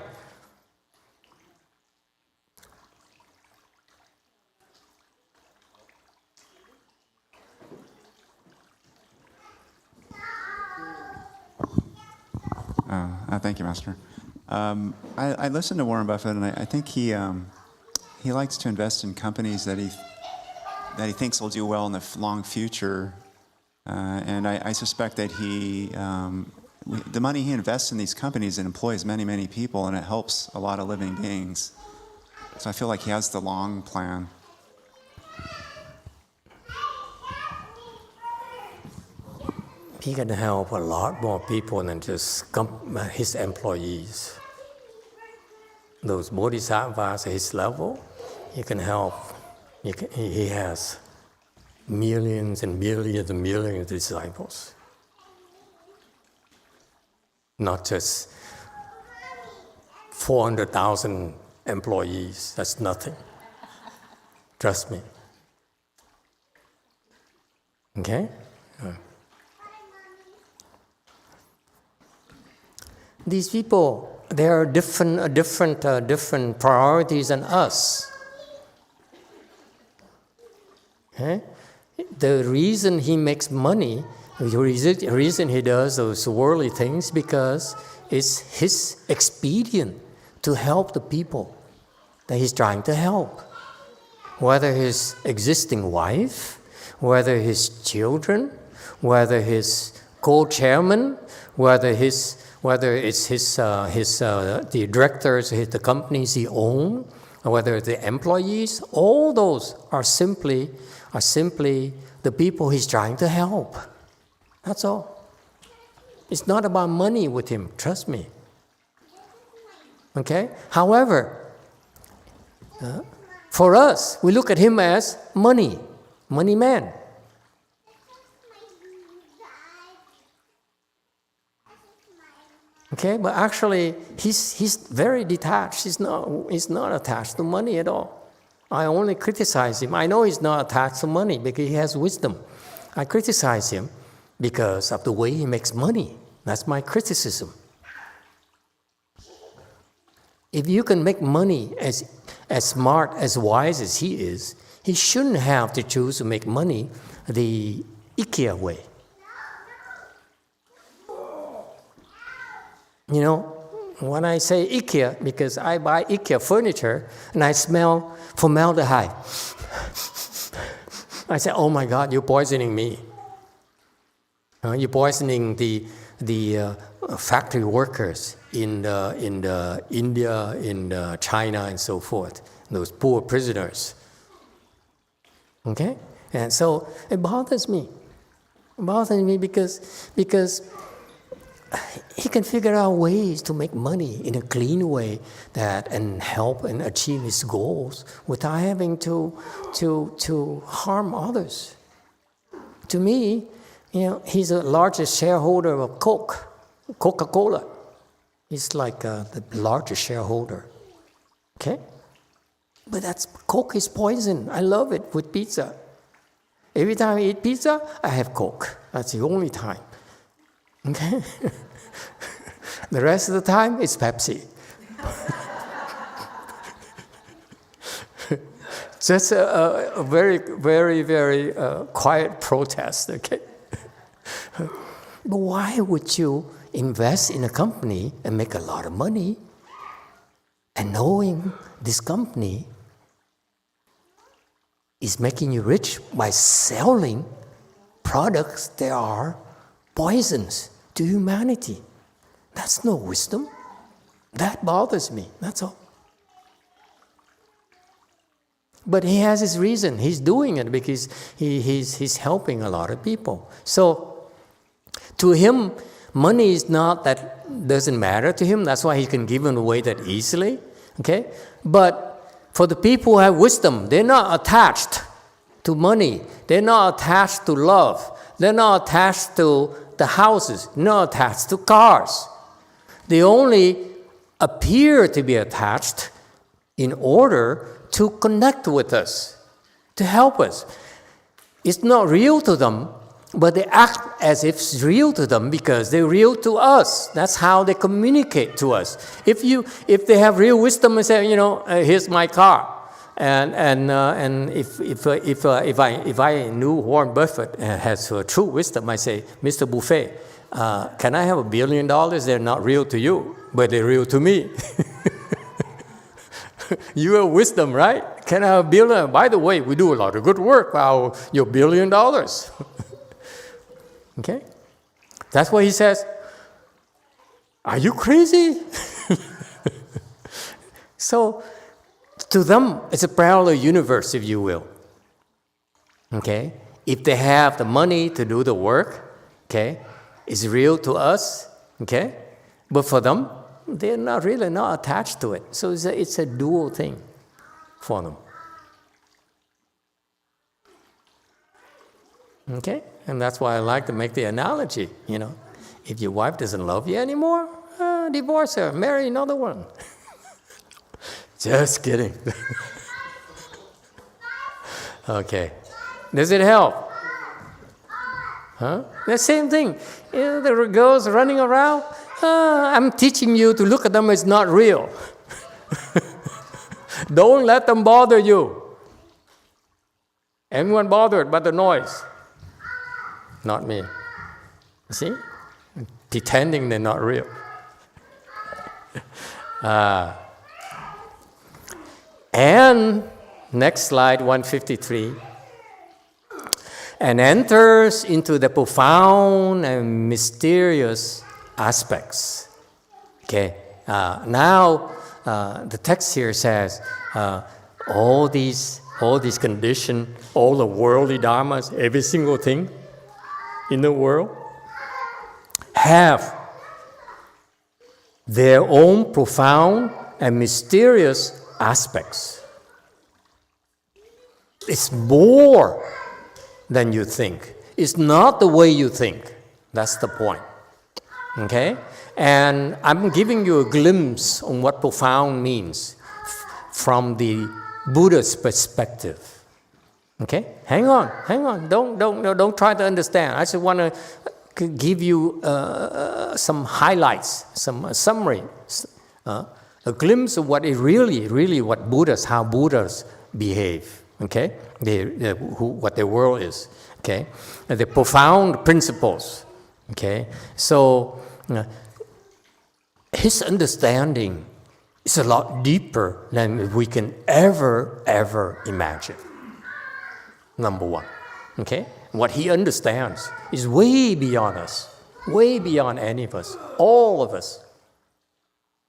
Speaker 7: Thank you, Master. I listened to Warren Buffett, and I think he likes to invest in companies that he thinks will do well in the long future. And I suspect that the money he invests in these companies, it employs many, many people, and it helps a lot of living beings. So I feel like he has the long plan.
Speaker 1: He can help a lot more people than just his employees. Those bodhisattvas at his level, he can help. He has millions and millions and millions of disciples. Not just 400,000 employees. That's nothing. Trust me. Okay? These people, they are different priorities than us. Okay? The reason he makes money, the reason he does those worldly things, because it's his expedient to help the people that he's trying to help. Whether his existing wife, whether his children, whether his co-chairman, whether it's the directors, the companies he owns, or whether the employees, all those are simply the people he's trying to help. That's all. It's not about money with him, trust me. Okay? However, For us, we look at him as money man. Okay, but actually, he's very detached. He's not attached to money at all. I only criticize him. I know he's not attached to money because he has wisdom. I criticize him because of the way he makes money. That's my criticism. If you can make money as smart, as wise as he is, he shouldn't have to choose to make money the IKEA way. You know, when I say IKEA, because I buy IKEA furniture and I smell formaldehyde. I say, oh my God, you're poisoning me. You're poisoning the factory workers in India, in China, and so forth. Those poor prisoners. Okay, and so it bothers me. It bothers me because he can figure out ways to make money in a clean way and help and achieve his goals without having to harm others. To me, you know, he's the largest shareholder of Coca-Cola. He's like the largest shareholder. Okay? But Coke is poison. I love it with pizza. Every time I eat pizza, I have Coke. That's the only time. Okay? The rest of the time, it's Pepsi. Just a very, very, very quiet protest, okay? But why would you invest in a company and make a lot of money and knowing this company is making you rich by selling products that are poisons to humanity? That's no wisdom. That bothers me, that's all. But he has his reason. He's doing it because he's helping a lot of people. So to him, money is not that, doesn't matter to him. That's why he can give it away that easily. Okay? But for the people who have wisdom, they're not attached to money. They're not attached to love. They're not attached to the houses, not attached to cars. They only appear to be attached in order to connect with us, to help us. It's not real to them, but they act as if it's real to them because they're real to us. That's how they communicate to us. If they have real wisdom and say, you know, here's my car, and if I knew Warren Buffett has true wisdom, I say, Mr. Buffet, can I have $1 billion? They're not real to you, but they're real to me. You have wisdom, right? Can I have $1 billion? By the way, we do a lot of good work. Wow, your $1 billion. Okay? That's what he says. Are you crazy? So, to them, it's a parallel universe, if you will. Okay? If they have the money to do the work, okay, it's real to us, okay? But for them, they're not attached to it. So it's a dual thing for them. Okay? And that's why I like to make the analogy, you know. If your wife doesn't love you anymore, divorce her, marry another one. Just kidding. Okay. Does it help? Huh? The same thing. You know, the girls running around, I'm teaching you to look at them as not real. Don't let them bother you. Everyone bothered by the noise. Not me. See? Pretending they're not real. And next slide, 153. And enters into the profound and mysterious aspects. Okay. Now the text here says all these conditions, all the worldly dharmas, every single thing in the world have their own profound and mysterious aspects. It's more than you think. It's not the way you think. That's the point. Okay? And I'm giving you a glimpse on what profound means from the Buddha's perspective. Okay? Hang on. Don't try to understand. I just want to give you some highlights, some summary, a glimpse of what is really what how Buddhas behave. Okay, what the world is. Okay, and the profound principles. Okay, so his understanding is a lot deeper than we can ever imagine. Number one. Okay, what he understands is way beyond us, way beyond any of us, all of us.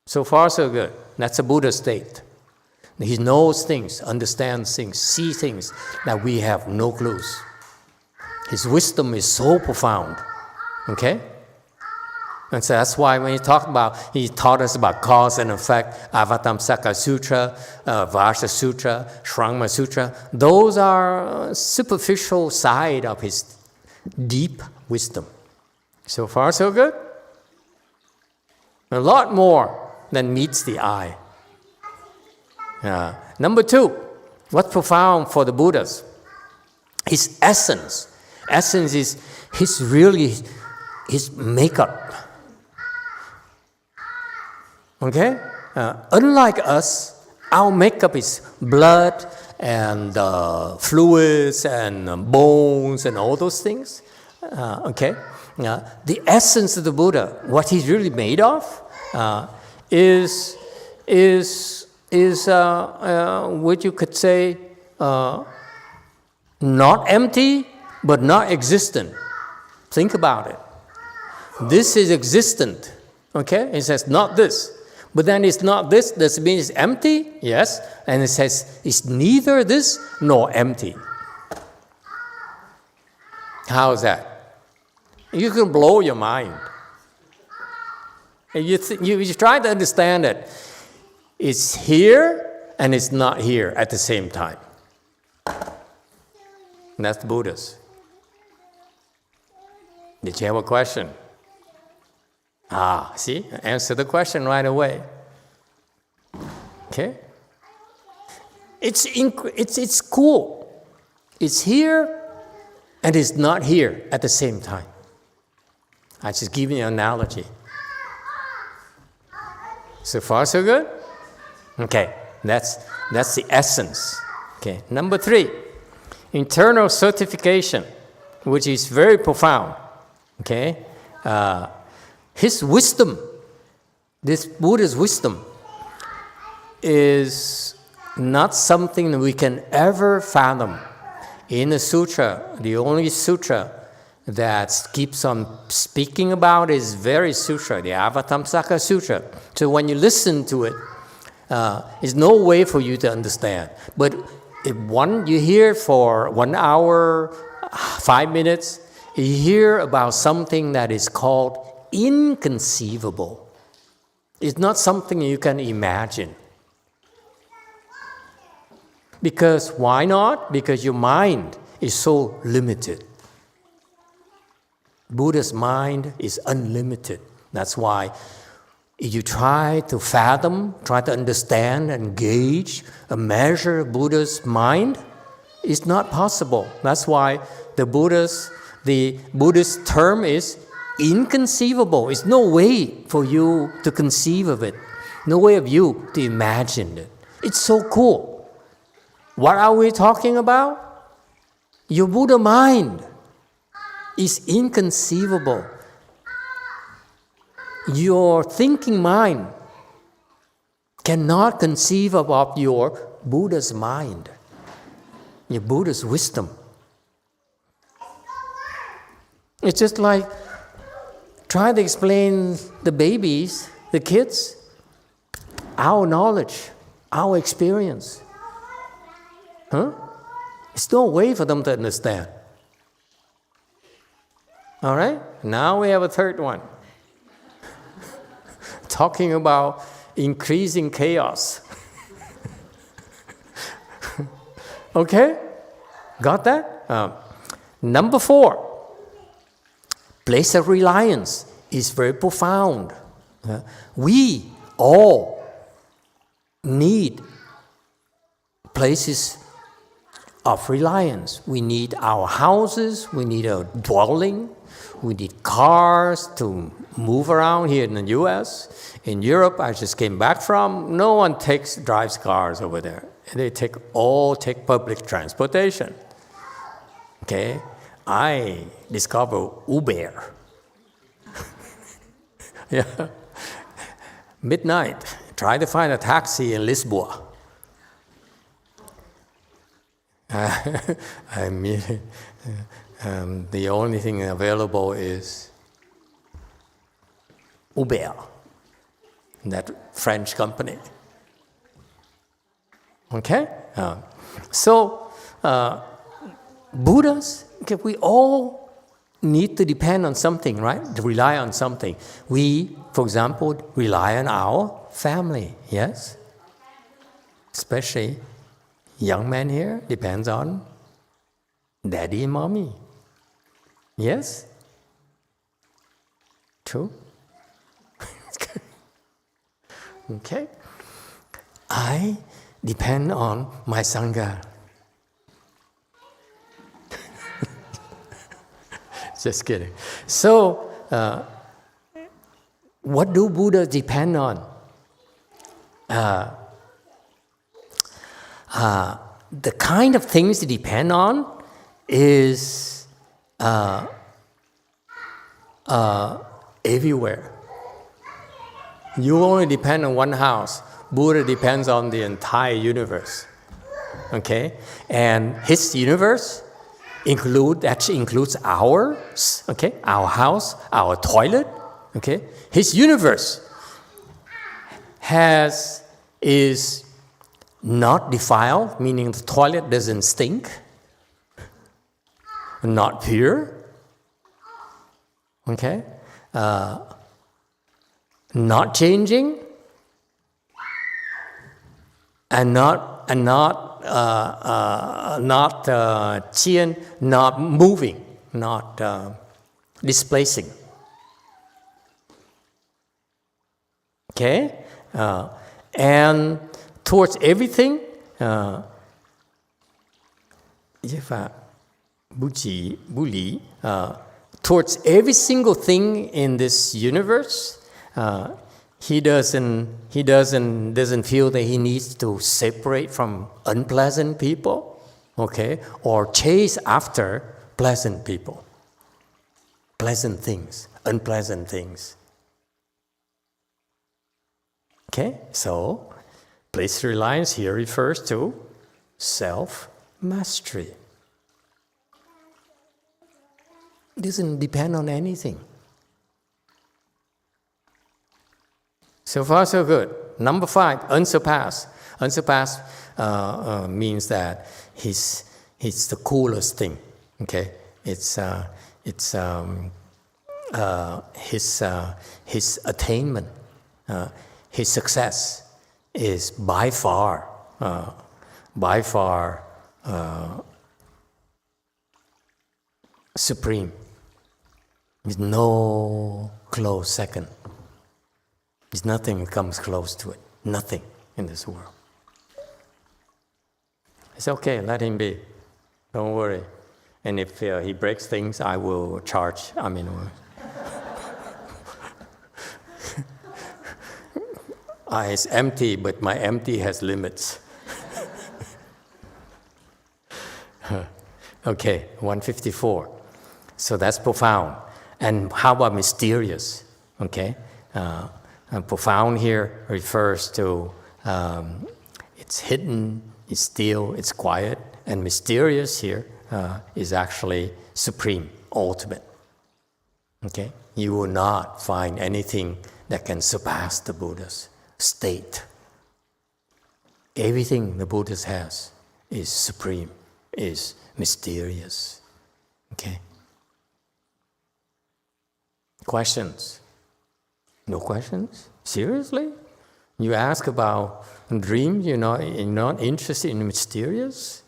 Speaker 1: So far, so good. That's a Buddha state. He knows things, understands things, sees things that we have no clues. His wisdom is so profound. Okay? And so that's why when he taught us about cause and effect, Avatamsaka Sutra, Vajra Sutra, Shrangma Sutra, those are superficial side of his deep wisdom. So far, so good? A lot more than meets the eye. Number two, what's profound for the Buddhas? His essence. Essence is his makeup. Okay? Unlike us, our makeup is blood and fluids and bones and all those things. Okay? The essence of the Buddha, what he's really made of, is what you could say not empty but not existent. Think about it. This is existent. Okay? It says not this. But then it's not this. Does it mean it's empty? Yes. And it says it's neither this nor empty. How is that? You can blow your mind. And you try to understand it. It's here and it's not here at the same time. And that's the Buddhas. Did you have a question? See? Answer the question right away. Okay? It's cool. It's here and it's not here at the same time. I just give you an analogy. So far, so good? Okay, that's the essence. Okay, number three, internal certification, which is very profound. Okay, his wisdom, this Buddha's wisdom, is not something that we can ever fathom. In the sutra, the only sutra that keeps on speaking about is very sutra, the Avatamsaka Sutra. So when you listen to it, there's no way for you to understand. But if you hear for 1 hour, 5 minutes, you hear about something that is called inconceivable. It's not something you can imagine. Because why not? Because your mind is so limited. Buddha's mind is unlimited. That's why if you try to fathom, try to understand and gauge, measure Buddha's mind, it's not possible. That's why the Buddhist term is inconceivable. It's no way for you to conceive of it. No way of you to imagine it. It's so cool. What are we talking about? Your Buddha mind is inconceivable. Your thinking mind cannot conceive of your Buddha's mind, your Buddha's wisdom. It's just like trying to explain the babies, the kids, our knowledge, our experience. It's no way for them to understand. All right? Now we have a third one. Talking about increasing chaos. Okay? Got that? Number 4, place of reliance is very profound. We all need places of reliance. We need our houses, we need a dwelling, we need cars to move around here in the US. In Europe, I just came back from, no one drives cars over there. They all take public transportation. Okay? I discovered Uber. Yeah. Midnight, try to find a taxi in Lisboa. I mean, the only thing available is Uber, that French company. Okay? So, Buddhas, okay, we all need to depend on something, right? To rely on something. We, for example, rely on our family, yes? Especially young man here depends on daddy and mommy. Yes? True? Okay. I depend on my Sangha. Just kidding. So, what do Buddhas depend on? The kind of things they depend on is everywhere. You only depend on one house. Buddha depends on the entire universe. Okay? And his universe actually includes ours, okay? Our house, our toilet, okay? His universe is not defiled, meaning the toilet doesn't stink, not pure, okay? Not changing, and not moving, not displacing. Okay, and towards everything, towards every single thing in this universe. He doesn't feel that he needs to separate from unpleasant people, okay, or chase after pleasant people, pleasant things, unpleasant things. Okay, so place reliance here refers to self-mastery. It doesn't depend on anything. So far, so good. Number 5, unsurpassed. Unsurpassed means that he's the coolest thing. Okay, it's his attainment, his success is by far supreme. There's no close second. There's nothing that comes close to it. Nothing in this world. It's okay, let him be. Don't worry. And if he breaks things, I will charge. It's empty, but my empty has limits. Okay, 154. So that's profound. And how about mysterious? Okay. And profound here refers to it's hidden, it's still, it's quiet, and mysterious here is actually supreme, ultimate. Okay? You will not find anything that can surpass the Buddha's state. Everything the Buddha has is supreme, is mysterious. Okay? Questions? No questions? Seriously? You ask about dreams, you're not interested in mysterious?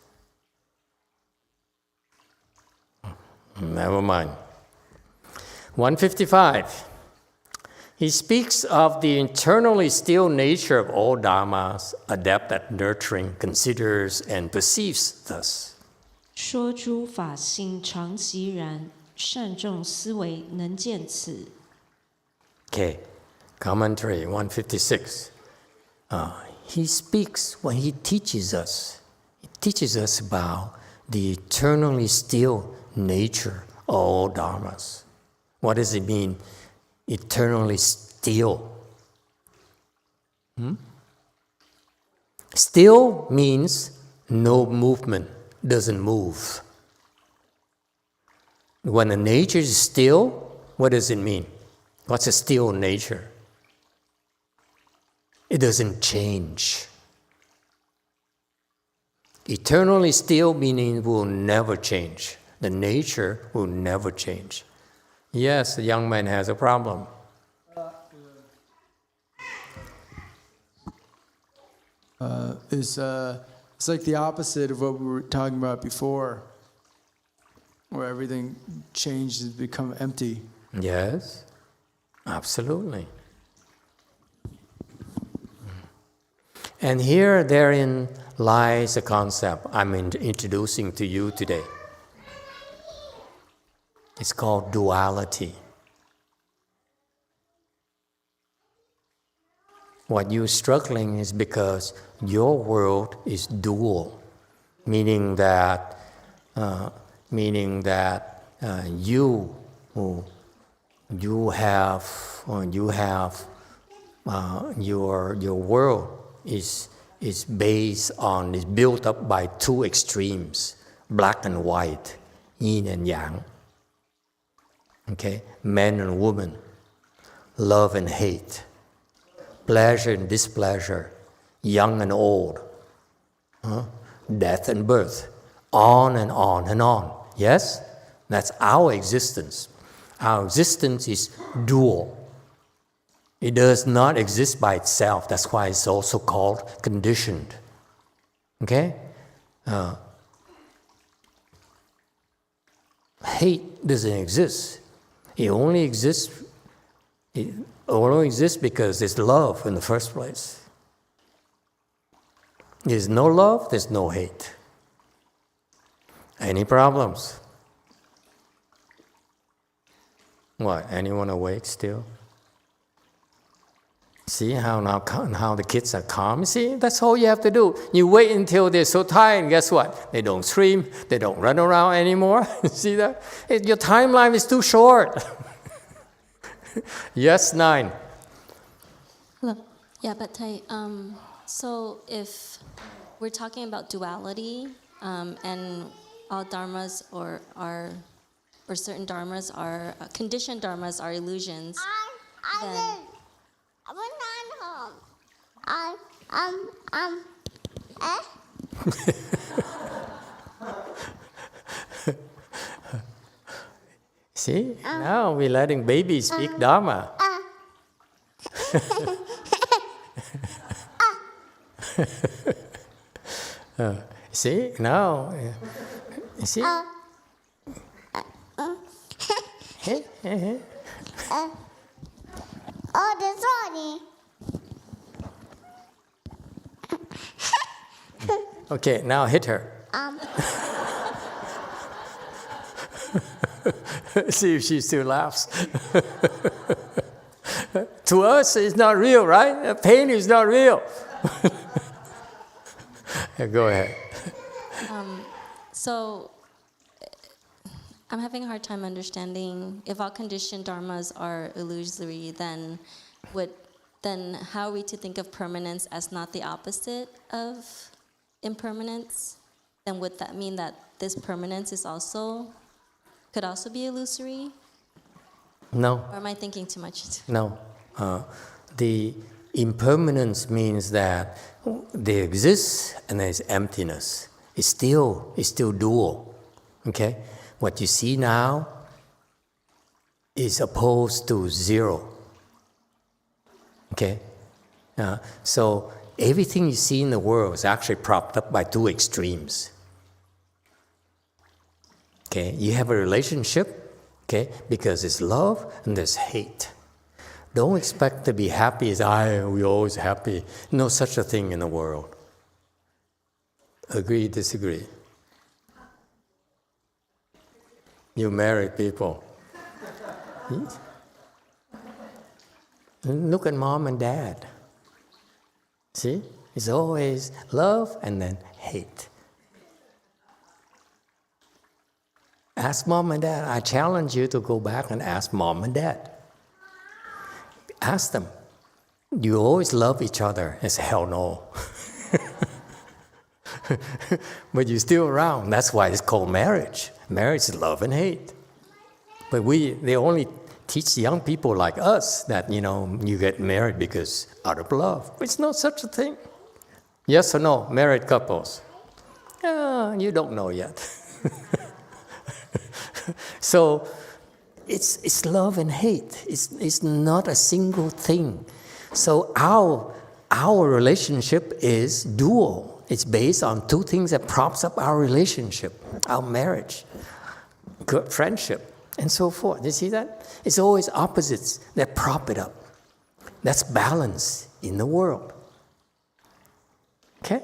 Speaker 1: Never mind. 155. He speaks of the internally still nature of all dharmas, adept at nurturing, considers, and perceives thus.
Speaker 2: 说诸法性常习然，善众思维能见此。
Speaker 1: Okay, commentary 156. He speaks when he teaches us. He teaches us about the eternally still nature of all dharmas. What does it mean, eternally still? Still means no movement, doesn't move. When the nature is still, what does it mean? What's a still nature? It doesn't change. Eternally still meaning it will never change. The nature will never change. Yes, the young man has a problem.
Speaker 4: It's like the opposite of what we were talking about before, where everything changed and become empty.
Speaker 1: Yes, absolutely. And here, therein lies a concept I'm introducing to you today. It's called duality. What you're struggling is because your world is dual, meaning that you have your world is built up by two extremes, black and white, yin and yang. Okay, man and woman, love and hate, pleasure and displeasure, young and old, death and birth, on and on and on. Yes, that's our existence. Our existence is dual. It does not exist by itself. That's why it's also called conditioned. Okay? Hate doesn't exist. It only exists because there's love in the first place. There's no love, there's no hate. Any problems? What? Anyone awake still? See how the kids are calm? See, that's all you have to do. You wait until they're so tired, and guess what? They don't scream, they don't run around anymore. See that? Your timeline is too short. Yes, 9.
Speaker 2: Hello. Yeah, but Thầy, so if we're talking about duality, and all dharmas or certain dharmas are conditioned dharmas are illusions, then
Speaker 1: see, now we're letting babies speak Dharma. See, now, you see?
Speaker 8: That's funny.
Speaker 1: Okay, now hit her. See if she still laughs. To us, it's not real, right? Pain is not real. Go ahead.
Speaker 2: So I'm having a hard time understanding if all conditioned dharmas are illusory, then how are we to think of permanence as not the opposite of impermanence? Then would that mean that this permanence could also be illusory?
Speaker 1: No.
Speaker 2: Or am I thinking too much?
Speaker 1: No. The impermanence means that there exists and there's emptiness. It's still dual. Okay? What you see now is opposed to zero. Okay? So everything you see in the world is actually propped up by two extremes. Okay, you have a relationship, okay, because it's love and there's hate. Don't expect to be happy as we're always happy. No such a thing in the world. Agree, disagree? You married people. Look at mom and dad. See? It's always love and then hate. Ask mom and dad. I challenge you to go back and ask mom and dad. Ask them, do you always love each other? They say, hell no. But you're still around. That's why it's called marriage. Marriage is love and hate. But they only teach young people like us that, you get married because out of love. But it's not such a thing. Yes or no, married couples? You don't know yet. So it's love and hate. It's not a single thing. So our relationship is dual. It's based on two things that props up our relationship, our marriage, good friendship, and so forth. You see that? It's always opposites that prop it up. That's balance in the world. Okay?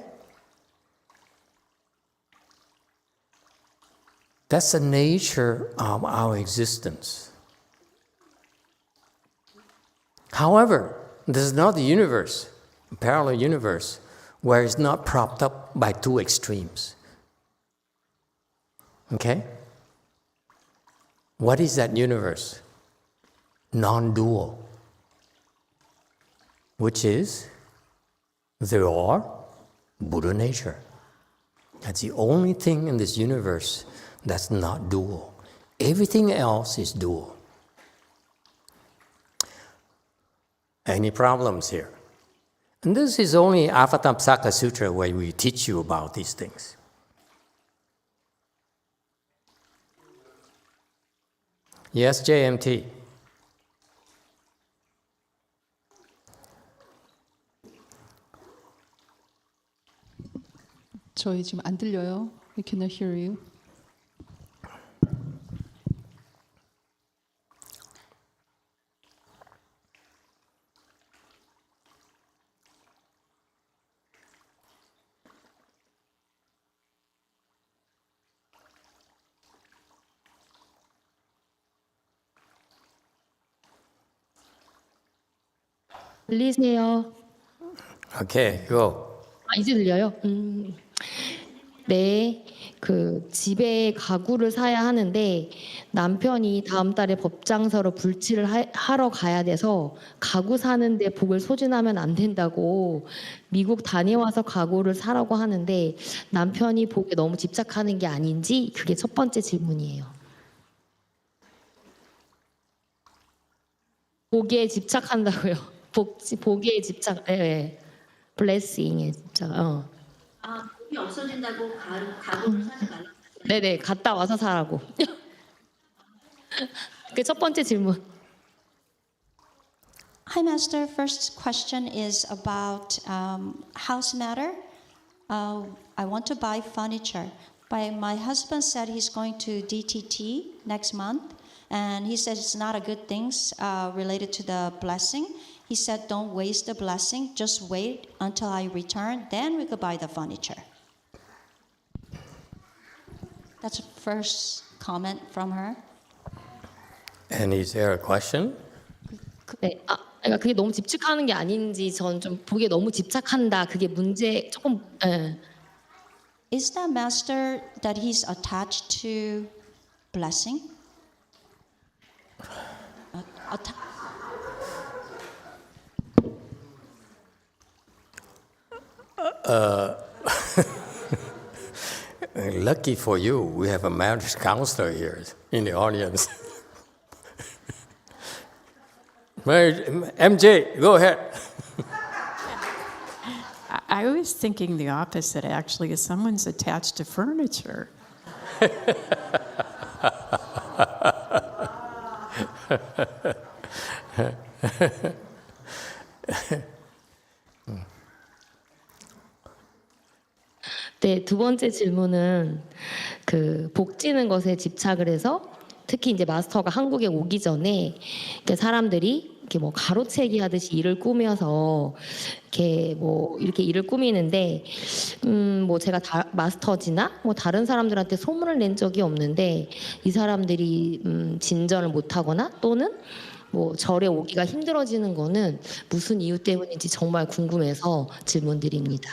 Speaker 1: That's the nature of our existence. However, this is not the universe, a parallel universe, where it's not propped up by two extremes. Okay? What is that universe? Non-dual. Which is there are Buddha nature. That's the only thing in this universe that's not dual. Everything else is dual. Any problems here? And this is only Avatamsaka Sutra where we teach you about these things. Yes, JMT.
Speaker 8: 저희 지금 안 들려요. We cannot hear you.
Speaker 9: 들리세요?
Speaker 1: Okay, go.
Speaker 9: 이제 들려요? 네, 집에 가구를 사야 하는데 남편이 다음 달에 법장서로 불칠을 하러 가야 돼서 가구 사는데 복을 소진하면 안 된다고 미국 다녀와서 가구를 사라고 하는데 남편이 복에 너무 집착하는 게 아닌지 그게 첫 번째 질문이에요. 복에 집착한다고요. 복에 집착, 네. 블레싱에 집착. 복이 없어진다고 가구를 사지 말라고. 네네, 갔다 와서 사라고. 그게 첫 번째 질문.
Speaker 10: Hi, Master. First question is about house matter. I want to buy furniture, but my husband said he's going to DTT next month, and he said it's not a good thing related to the blessing. He said, don't waste the blessing, just wait until I return, then we could buy the furniture. That's the first comment from her.
Speaker 1: And is there a question?
Speaker 9: 네, 그러니까 그게 너무 집착하는 게 아닌지 전 좀 복에 너무 집착한다. 그게 문제 조금.
Speaker 10: Is that Master that he's attached to blessing?
Speaker 1: Lucky for you, we have a marriage counselor here in the audience. MJ, go ahead.
Speaker 11: I was thinking the opposite, actually, if someone's attached to furniture.
Speaker 9: 네, 두 번째 질문은 그 복지는 것에 집착을 해서 특히 이제 마스터가 한국에 오기 전에 사람들이 이렇게 뭐 가로채기 하듯이 일을 꾸며서 이렇게 뭐 이렇게 일을 꾸미는데 뭐 제가 마스터지나 뭐 다른 사람들한테 소문을 낸 적이 없는데 이 사람들이 진전을 못하거나 또는 뭐 절에 오기가 힘들어지는 거는 무슨 이유 때문인지 정말 궁금해서 질문드립니다.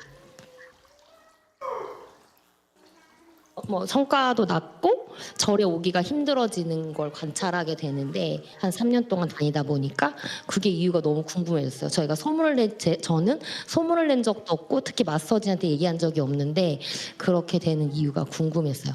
Speaker 9: 뭐 성과도 낮고 절에 오기가 힘들어지는 걸 관찰하게 되는데 한 3년 동안 다니다 보니까 그게 이유가 너무 궁금해졌어요. 저는 소문을 낸 적도 없고 특히 마사지한테 얘기한 적이 없는데 그렇게 되는 이유가 궁금했어요.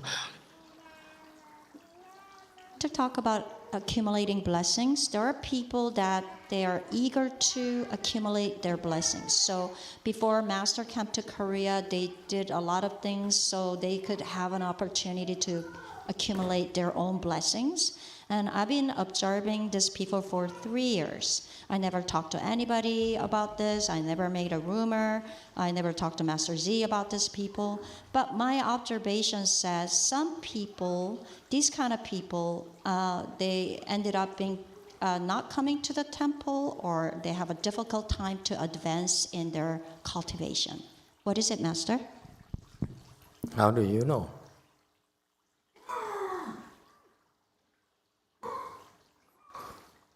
Speaker 10: To talk about accumulating blessings, there are people that they are eager to accumulate their blessings. So before Master came to Korea, they did a lot of things so they could have an opportunity to accumulate their own blessings. And I've been observing these people for 3 years. I never talked to anybody about this. I never made a rumor. I never talked to Master Z about these people. But my observation says some people, these kind of people, they ended up being not coming to the temple, or they have a difficult time to advance in their cultivation. What is it, Master?
Speaker 1: How do you know?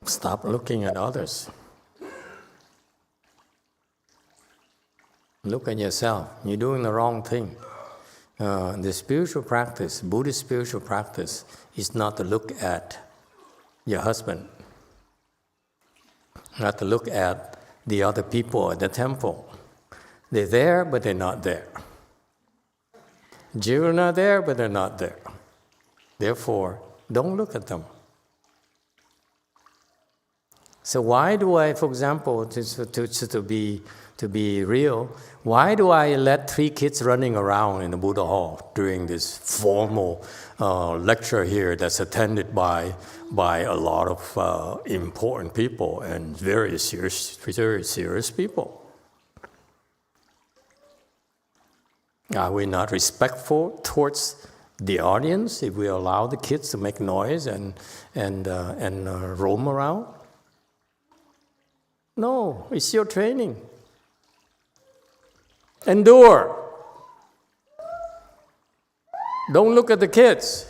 Speaker 1: Stop looking at others. Look at yourself. You're doing the wrong thing. The spiritual practice, Buddhist spiritual practice, is not to look at your husband, not to look at the other people at the temple. They're there, but they're not there. Children are there, but they're not there. Therefore, don't look at them. So why do I, for example, to be real, why do I let 3 kids running around in the Buddha hall during this formal lecture here that's attended by a lot of important people and very serious people? Are we not respectful towards the audience if we allow the kids to make noise and roam around? No, it's your training. Endure. Don't look at the kids.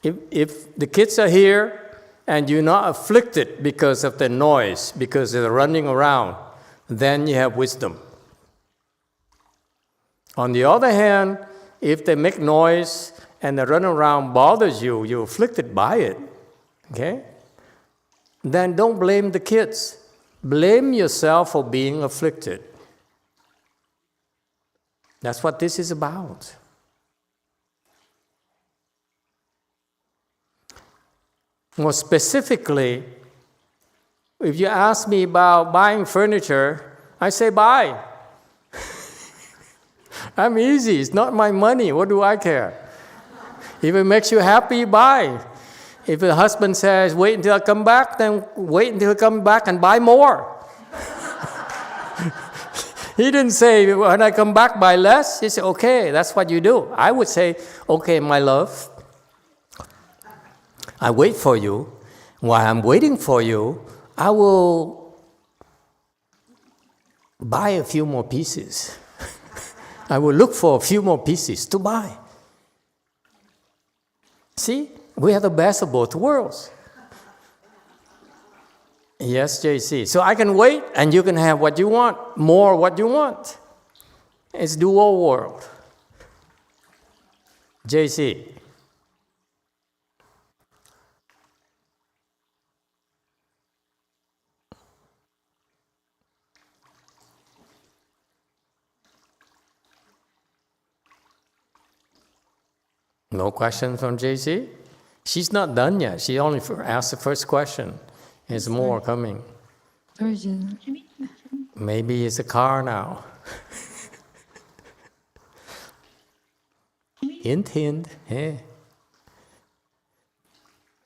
Speaker 1: If the kids are here and you're not afflicted because of the noise, because they're running around, then you have wisdom. On the other hand, if they make noise and they run around bothers you, you're afflicted by it, okay? Then don't blame the kids. Blame yourself for being afflicted. That's what this is about. More specifically, if you ask me about buying furniture, I say buy. I'm easy. It's not my money. What do I care? If it makes you happy, buy. If the husband says, wait until I come back, then wait until I come back and buy more. He didn't say, when I come back, buy less. He said, okay, that's what you do. I would say, okay, my love, I wait for you. While I'm waiting for you, I will buy a few more pieces. I will look for a few more pieces to buy. See? We have the best of both worlds. Yes, JC. So I can wait and you can have what you want, more what you want. It's dual world. JC. No questions from JC? She's not done yet. She only asked the first question. There's more coming. Maybe it's a car now. Hint, hint. Hey.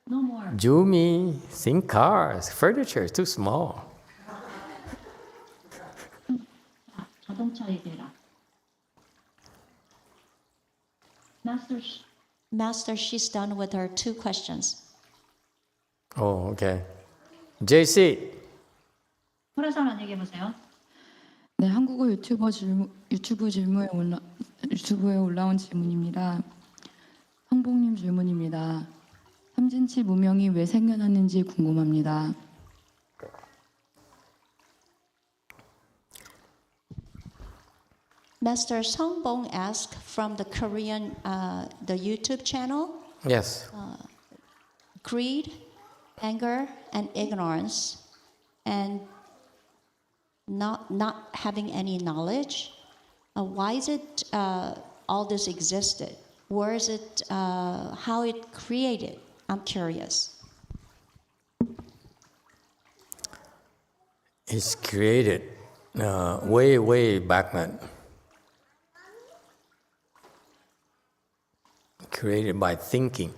Speaker 9: No more.
Speaker 1: Jumi, think cars. Furniture is too small.
Speaker 9: 자동차 얘기해라.
Speaker 10: Master, she's done with her 2 questions.
Speaker 1: Oh, okay. JC.
Speaker 12: 네, 한국어 유튜브에 올라온 질문입니다. 성봉님 질문입니다. 삼진치 무명이 왜 생겨났는지 궁금합니다.
Speaker 10: Master Songbong asked from the Korean, the YouTube channel,
Speaker 1: Yes.
Speaker 10: greed, anger, and ignorance, and not having any knowledge. Why is it all this existed? Where is it? How it created? I'm curious.
Speaker 1: It's created way back then. Created by thinking.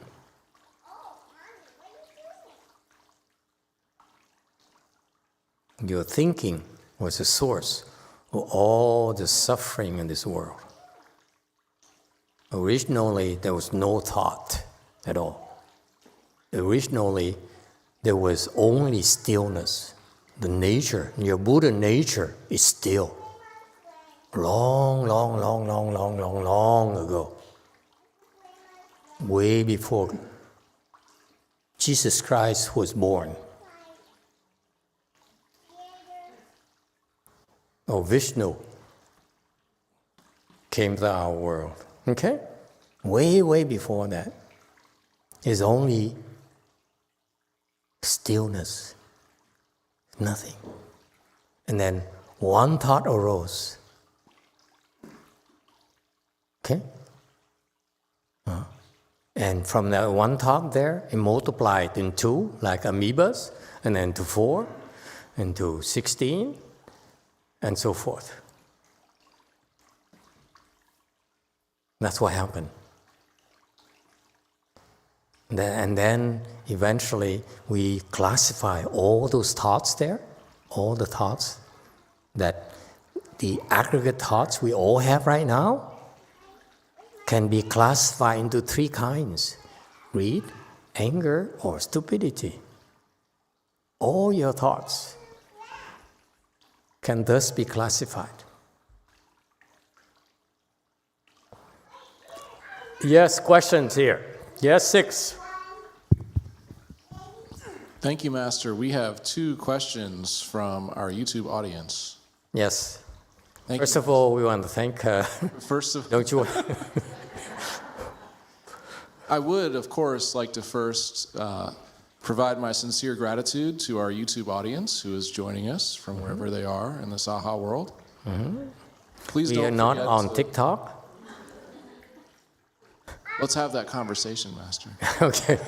Speaker 1: Your thinking was the source of all the suffering in this world. Originally, there was no thought at all. Originally, there was only stillness. The nature, your Buddha nature is still. Long ago. Way before Jesus Christ was born. Or Vishnu came to our world. Okay? Way before that. Is only stillness. Nothing. And then one thought arose. Okay? And from that one thought there, it multiplied in 2, like amoebas, and then to 4, and to 16, and so forth. That's what happened. And then eventually we classify all those thoughts there, all the thoughts, that the aggregate thoughts we all have right now can be classified into 3 kinds: greed, anger, or stupidity. All your thoughts can thus be classified. Yes, questions here. Yes, 6.
Speaker 13: Thank you, Master. We have 2 questions from our YouTube audience.
Speaker 1: Yes.
Speaker 13: Thank
Speaker 1: First
Speaker 13: you.
Speaker 1: of all, we want to thank. Don't you?
Speaker 13: I would, of course, like to first provide my sincere gratitude to our YouTube audience who is joining us from wherever they are in the Saha world. Please
Speaker 1: We
Speaker 13: don't
Speaker 1: are not
Speaker 13: forget
Speaker 1: on
Speaker 13: to-
Speaker 1: TikTok.
Speaker 13: Let's have that conversation, Master.
Speaker 1: Okay.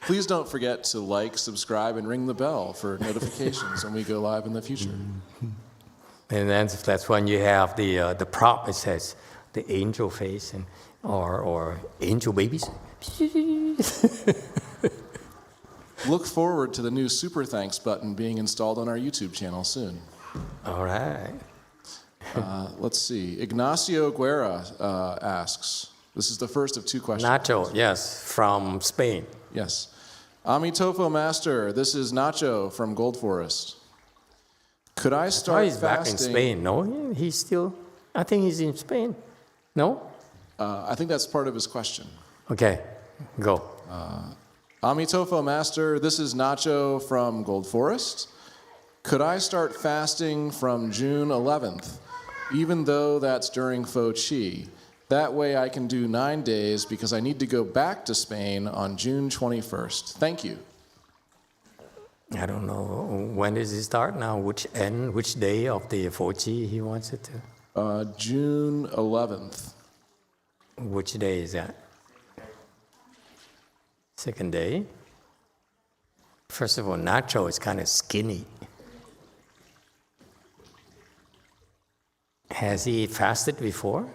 Speaker 13: Please don't forget to like, subscribe, and ring the bell for notifications when we go live in the future.
Speaker 1: And then that's when you have the prop. It says the angel face and or angel babies.
Speaker 13: Look forward to the new Super Thanks button being installed on our YouTube channel soon.
Speaker 1: All right.
Speaker 13: Let's see. Ignacio Guerra asks, this is the first of 2 questions.
Speaker 1: Nacho, yes, from Spain.
Speaker 13: Yes. Emitofuo Master, this is Nacho from Gold Forest. Could I start
Speaker 1: He's back in
Speaker 13: fasting?
Speaker 1: Spain. No, he's still. I think he's in Spain. No.
Speaker 13: I think that's part of his question.
Speaker 1: Okay, go.
Speaker 13: Emitofuo Master, this is Nacho from Gold Forest. Could I start fasting from June 11th, even though that's during Fo Chi? That way I can do 9 days because I need to go back to Spain on June 21st. Thank you.
Speaker 1: I don't know. When does it start now? Which day of the Fo Chi he wants it to?
Speaker 13: June 11th.
Speaker 1: Which day is that? Second day. First of all, Nacho is kind of skinny. Has he fasted before?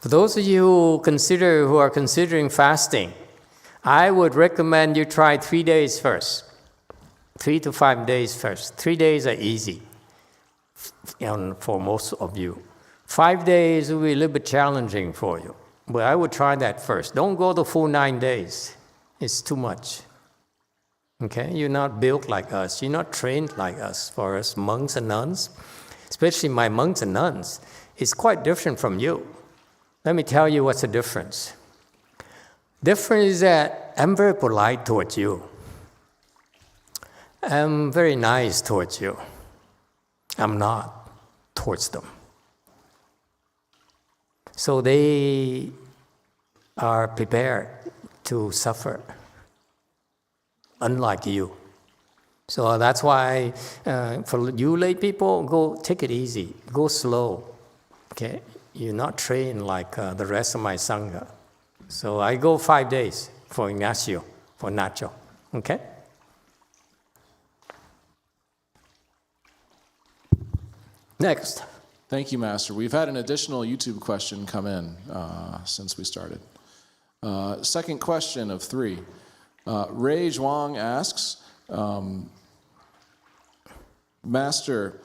Speaker 1: For those of you who are considering fasting, I would recommend you try 3 days first. 3 to 5 days first. 3 days are easy for most of you. 5 days will be a little bit challenging for you, but I would try that first. Don't go the full 9 days. It's too much. Okay? You're not built like us. You're not trained like us. For us monks and nuns, especially my monks and nuns, it's quite different from you. Let me tell you what's the difference. Difference is that I'm very polite towards you. I'm very nice towards you. I'm not towards them. So they are prepared to suffer, unlike you. So that's why for you lay people, go take it easy, go slow. Okay, you're not trained like the rest of my sangha. So I go 5 days for Ignacio, for Nacho. Okay. Next.
Speaker 13: Thank you, Master. We've had an additional YouTube question come in since we started. Second question of 3. Ray Zhuang asks, Master,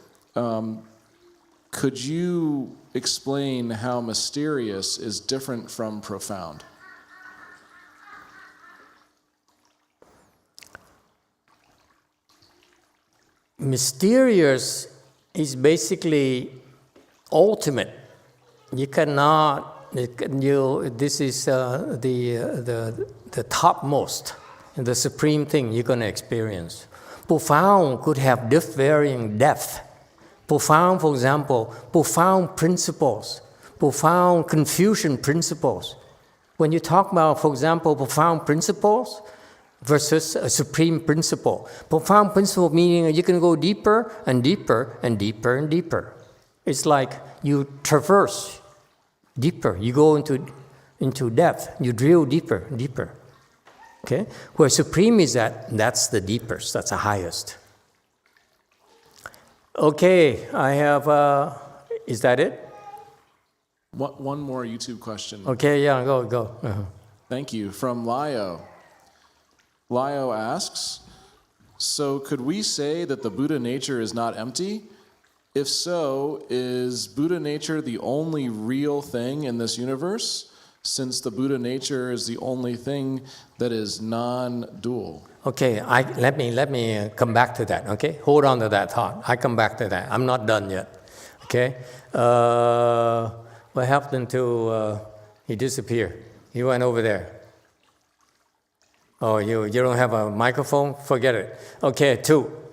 Speaker 13: could you explain how mysterious is different from profound?
Speaker 1: Mysterious is basically ultimate. You cannot. This is the topmost, the supreme thing you're going to experience. Profound could have varying depth. Profound, for example, profound principles, profound Confucian principles. When you talk about, for example, profound principles versus a supreme principle. Profound principle meaning you can go deeper and deeper and deeper and deeper. It's like you traverse deeper. You go into depth. You drill deeper and deeper. Okay? Where supreme is that's the deepest. That's the highest. Okay, I have, is that it?
Speaker 13: One more YouTube question.
Speaker 1: Okay, yeah, go. Uh-huh.
Speaker 13: Thank you. From Lio. Lio asks, so could we say that the Buddha nature is not empty? If so, is Buddha nature the only real thing in this universe, since the Buddha nature is the only thing that is non-dual?
Speaker 1: Okay, let me come back to that, okay? Hold on to that thought. I come back to that. I'm not done yet, okay? What happened to, he disappeared. He went over there. Oh, you don't have a microphone? Forget it. Okay, 2.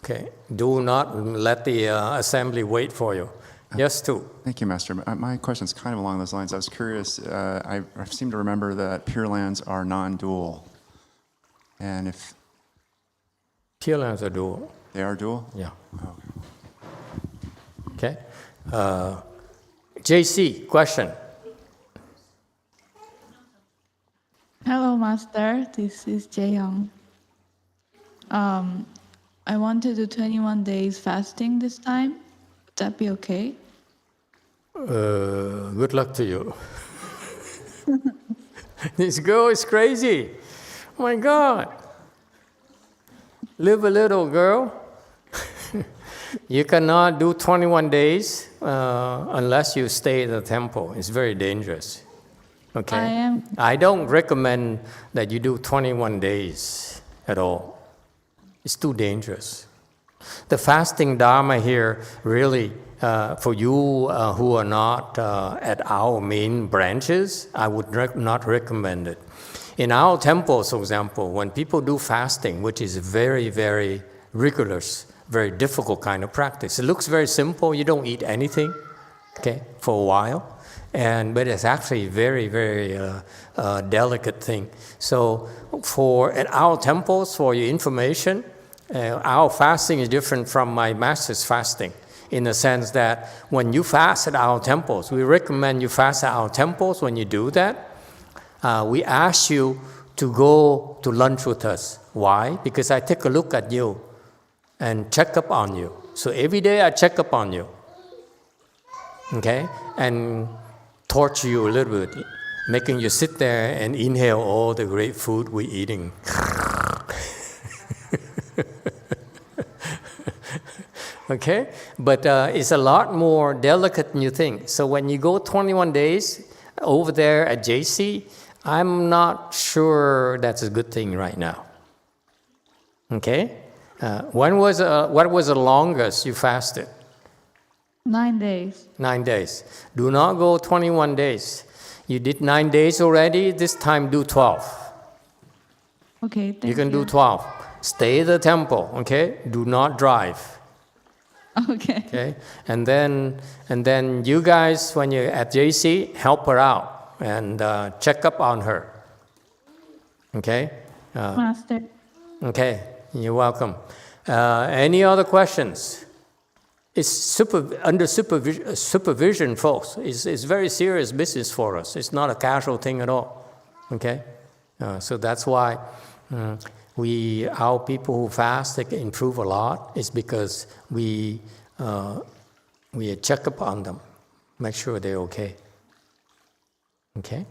Speaker 1: Okay, do not let the assembly wait for you. Yes, 2.
Speaker 7: Thank you, Master. My question is kind of along those lines. I was curious, I seem to remember that Pure Lands are non-dual. And if...
Speaker 1: Pure Lands are dual.
Speaker 7: They are dual?
Speaker 1: Yeah. Okay. JC, question.
Speaker 14: Hello, Master. This is Jae-young. I want to do 21 days fasting this time. Would that be okay?
Speaker 1: Good luck to you. This girl is crazy. Oh my God. Live a little, girl. You cannot do 21 days unless you stay at the temple. It's very dangerous. Okay? I don't recommend that you do 21 days at all. It's too dangerous. The fasting Dharma here really, for you who are not at our main branches, I would not recommend it. In our temples, for example, when people do fasting, which is very, very rigorous, very difficult kind of practice, it looks very simple. You don't eat anything, okay, for a while. But it's actually a very, very delicate thing. So at our temples, for your information, our fasting is different from my master's fasting in the sense that when you fast at our temples, we recommend you fast at our temples. When you do that, we ask you to go to lunch with us. Why? Because I take a look at you and check up on you. So every day I check up on you, okay? And torture you a little bit, making you sit there and inhale all the great food we're eating. Okay? But it's a lot more delicate than you think. So when you go 21 days over there at JC, I'm not sure that's a good thing right now. Okay? What was the longest you fasted?
Speaker 14: 9 days.
Speaker 1: 9 days. Do not go 21 days. You did 9 days already. This time do 12.
Speaker 14: Okay, thank
Speaker 1: You can do 12. Stay at the temple, okay? Do not drive.
Speaker 14: Okay.
Speaker 1: Okay? And then you guys, when you're at JC, help her out and check up on her. Okay?
Speaker 14: Master.
Speaker 1: Okay, you're welcome. Any other questions? It's under supervision, folks. It's very serious business for us. It's not a casual thing at all. Okay? So that's why our people who fast, they can improve a lot. It's because we check up on them, make sure they're okay. Okay?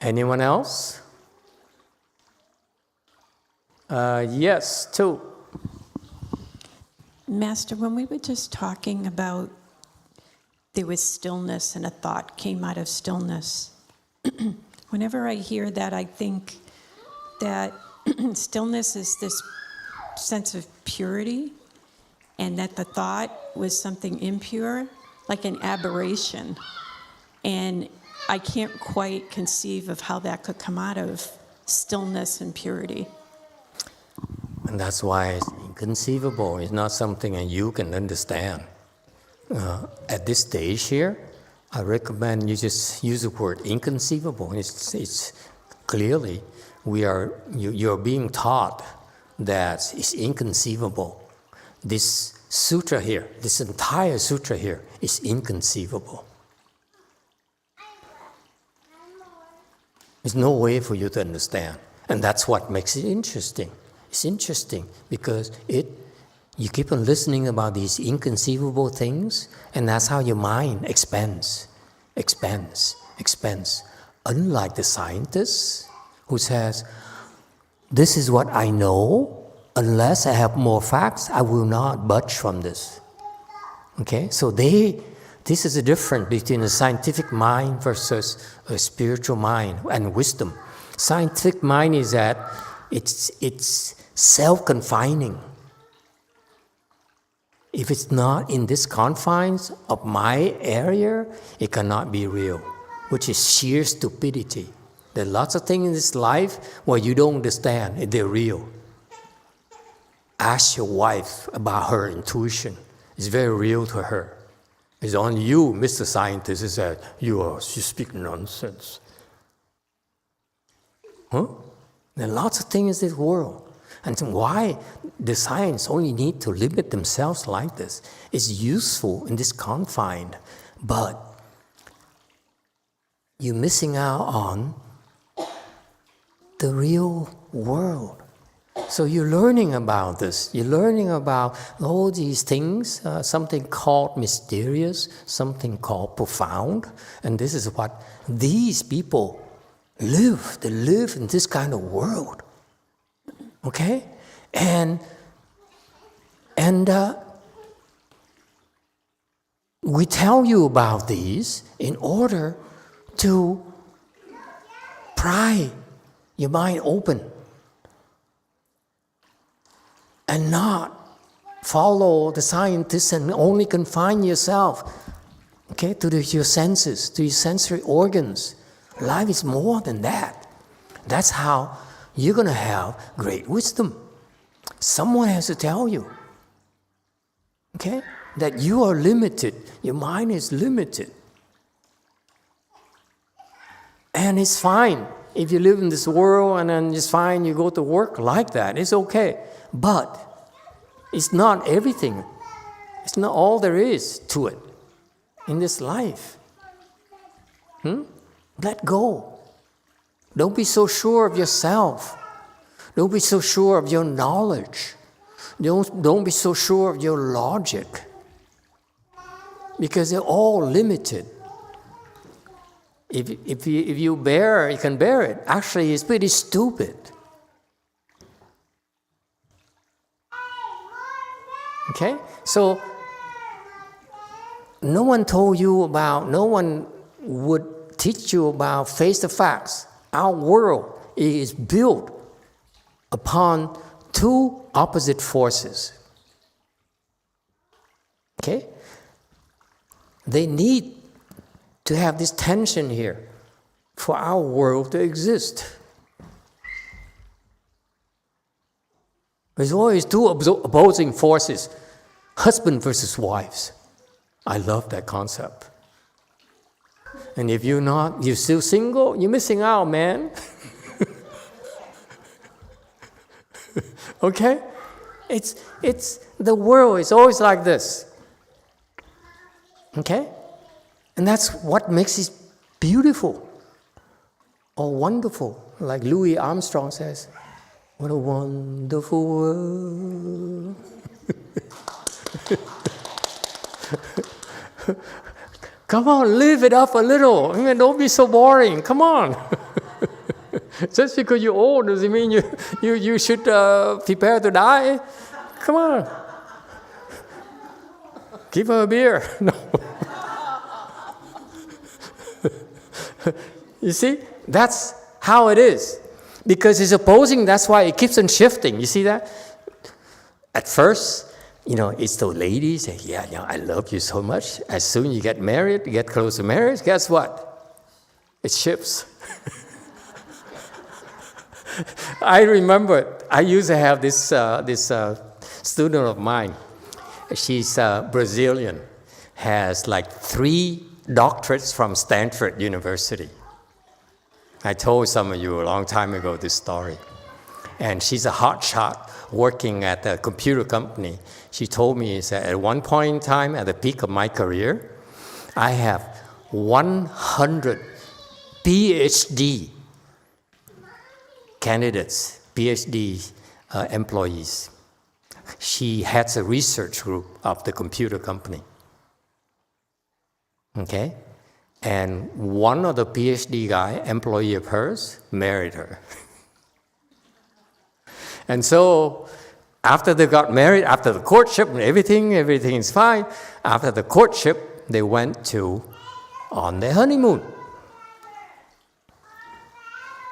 Speaker 1: Anyone else? Yes, too.
Speaker 11: Master, when we were just talking about there was stillness and a thought came out of stillness, whenever I hear that, I think that stillness is this sense of purity, and that the thought was something impure, like an aberration. And I can't quite conceive of how that could come out of stillness and purity.
Speaker 1: And that's why it's inconceivable. It's not something that you can understand. At this stage here, I recommend you just use the word inconceivable. It's clearly you're being taught that it's inconceivable. This sutra here, this entire sutra here is inconceivable. There's no way for you to understand. And that's what makes it interesting. It's interesting because you keep on listening about these inconceivable things, and that's how your mind expands. Unlike the scientist who says, this is what I know, unless I have more facts, I will not budge from this. Okay, so this is the difference between a scientific mind versus a spiritual mind and wisdom. Scientific mind is that it's self-confining. If it's not in this confines of my area, it cannot be real, which is sheer stupidity. There are lots of things in this life where you don't understand if they're real. Ask your wife about her intuition. It's very real to her. It's on you, Mr. Scientist, is that you speak nonsense. Huh? There are lots of things in this world. And why the science only need to limit themselves like this? It's useful in this confine, but you're missing out on the real world. So you're learning about this. You're learning about all these things, something called mysterious, something called profound. And this is what these people live. They live in this kind of world. Okay? And we tell you about these in order to pry your mind open and not follow the scientists and only confine yourself, okay, to your senses, to your sensory organs. Life is more than that. That's how you're going to have great wisdom. Someone has to tell you, okay, that you are limited. Your mind is limited. And it's fine if you live in this world and then it's fine you go to work like that. It's okay. But it's not everything. It's not all there is to it in this life. Let go. Don't be so sure of yourself. Don't be so sure of your knowledge. Don't be so sure of your logic. Because they're all limited. If you can bear it. Actually, it's pretty stupid. Okay? So, no one would teach you about face the facts. Our world is built upon two opposite forces. Okay? They need to have this tension here for our world to exist. There's always two opposing forces, husband versus wives. I love that concept. And if you're still single, you're missing out, man. Okay? It's the world is always like this. Okay? And that's what makes it beautiful or wonderful. Like Louis Armstrong says, what a wonderful world. Come on, live it up a little. I mean, don't be so boring. Come on. Just because you're old doesn't mean you should prepare to die. Come on. Give her a beer. No. You see, that's how it is. Because it's opposing, that's why it keeps on shifting. You see that? At first, it's the ladies say, yeah, I love you so much. As soon as you get married, you get close to marriage, guess what? It shifts. I remember, I used to have this student of mine. She's Brazilian, has like 3 doctorates from Stanford University. I told some of you a long time ago this story. And she's a hotshot working at a computer company. She told me that at one point in time, at the peak of my career, I have 100 PhD candidates, PhD employees. She heads a research group of the computer company. Okay? And one of the PhD guy, employee of hers, married her. And so, after they got married, after the courtship, everything's fine. After the courtship, they went on their honeymoon.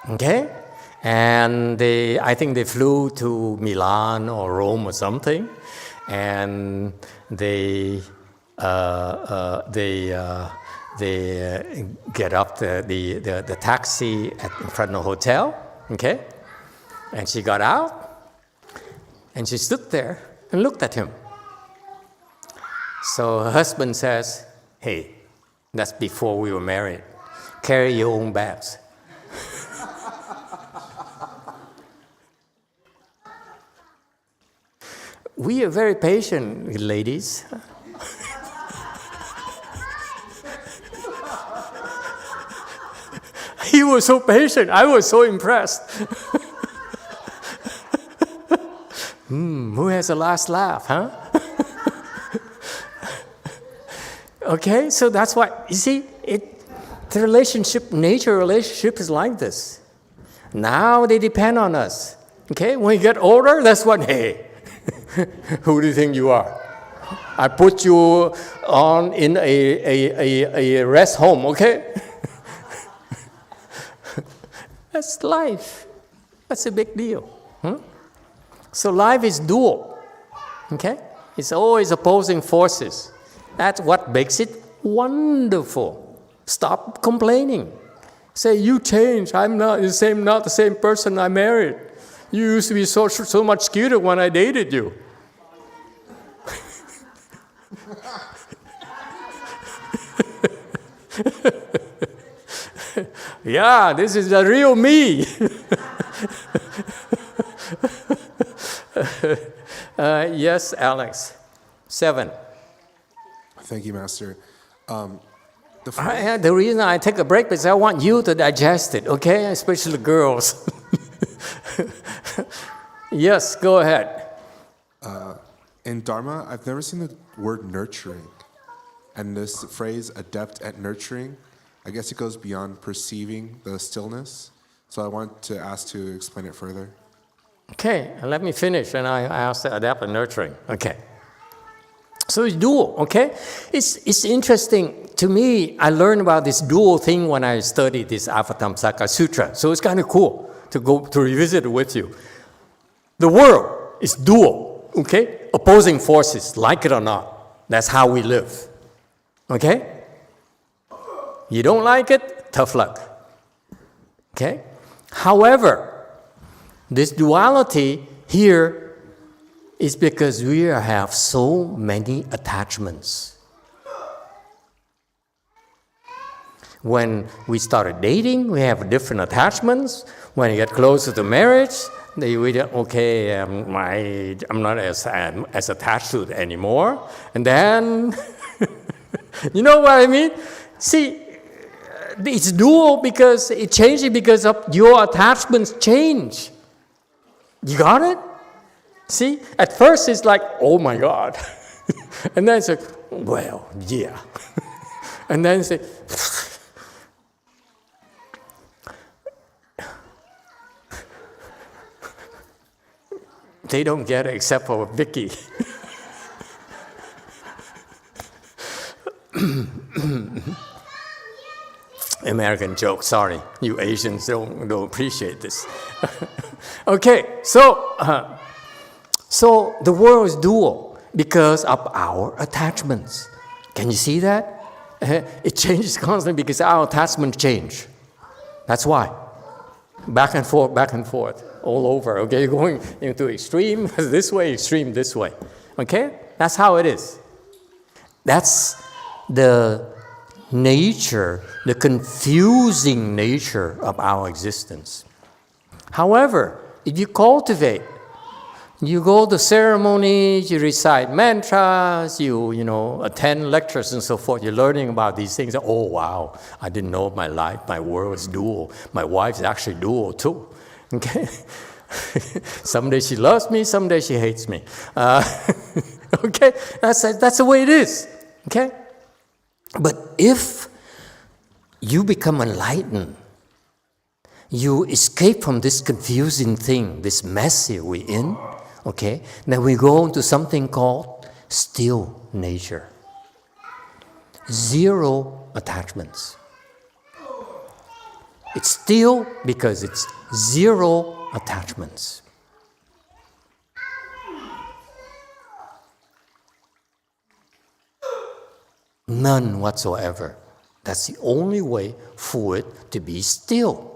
Speaker 1: Okay? And I think they flew to Milan or Rome or something. And they get up the taxi in front of the hotel. Okay? And she got out. And she stood there and looked at him. So her husband says, hey, that's before we were married. Carry your own bags. We are very patient, ladies. He was so patient. I was so impressed. Who has the last laugh, huh? Okay, so that's why, you see, the nature relationship is like this. Now they depend on us. Okay, when you get older, that's what, hey, who do you think you are? I put you in a rest home, okay? That's life. That's a big deal. So life is dual, okay? It's always opposing forces. That's what makes it wonderful. Stop complaining. Say, you change. I'm not the same person I married. You used to be so much cuter when I dated you. Yeah, this is the real me. Yes, Alex. 7.
Speaker 15: Thank you, Master.
Speaker 1: The reason I take a break is I want you to digest it, okay? Especially girls. Yes, go ahead.
Speaker 15: In Dharma, I've never seen the word nurturing. And this phrase, adept at nurturing, I guess it goes beyond perceiving the stillness. So I want to ask to explain it further.
Speaker 1: Okay, let me finish, and I ask the adept at nurturing. Okay. So it's dual, okay? It's interesting. To me, I learned about this dual thing when I studied this Avatamsaka Sutra. So it's kind of cool to go to revisit it with you. The world is dual, okay? Opposing forces, like it or not. That's how we live, okay? You don't like it, tough luck, okay? However, this duality here is because we have so many attachments. When we started dating, we have different attachments. When you get closer to marriage, I'm not as attached to it anymore. And then, you know what I mean? See, it's dual because it changes because of your attachments change. You got it? See, at first it's like, oh my God. And then it's like, well, yeah. And then it's like, they don't get it except for Vicky. American joke, sorry. You Asians don't appreciate this. Okay, so the world is dual because of our attachments. Can you see that? It changes constantly because our attachments change. That's why. Back and forth, all over. Okay, you're going into extreme this way, extreme this way. Okay? That's how it is. That's the nature, the confusing nature of our existence. However, if you cultivate, you go to ceremonies, you recite mantras, you attend lectures and so forth, you're learning about these things. Oh, wow, I didn't know my life, my world is dual. My wife's actually dual too. Okay? Someday she loves me, someday she hates me. Okay? That's the way it is. Okay? But if you become enlightened, you escape from this confusing thing, this mess here we're in, okay? Then we go into something called still nature. Zero attachments. It's still because it's zero attachments. None whatsoever. That's the only way for it to be still.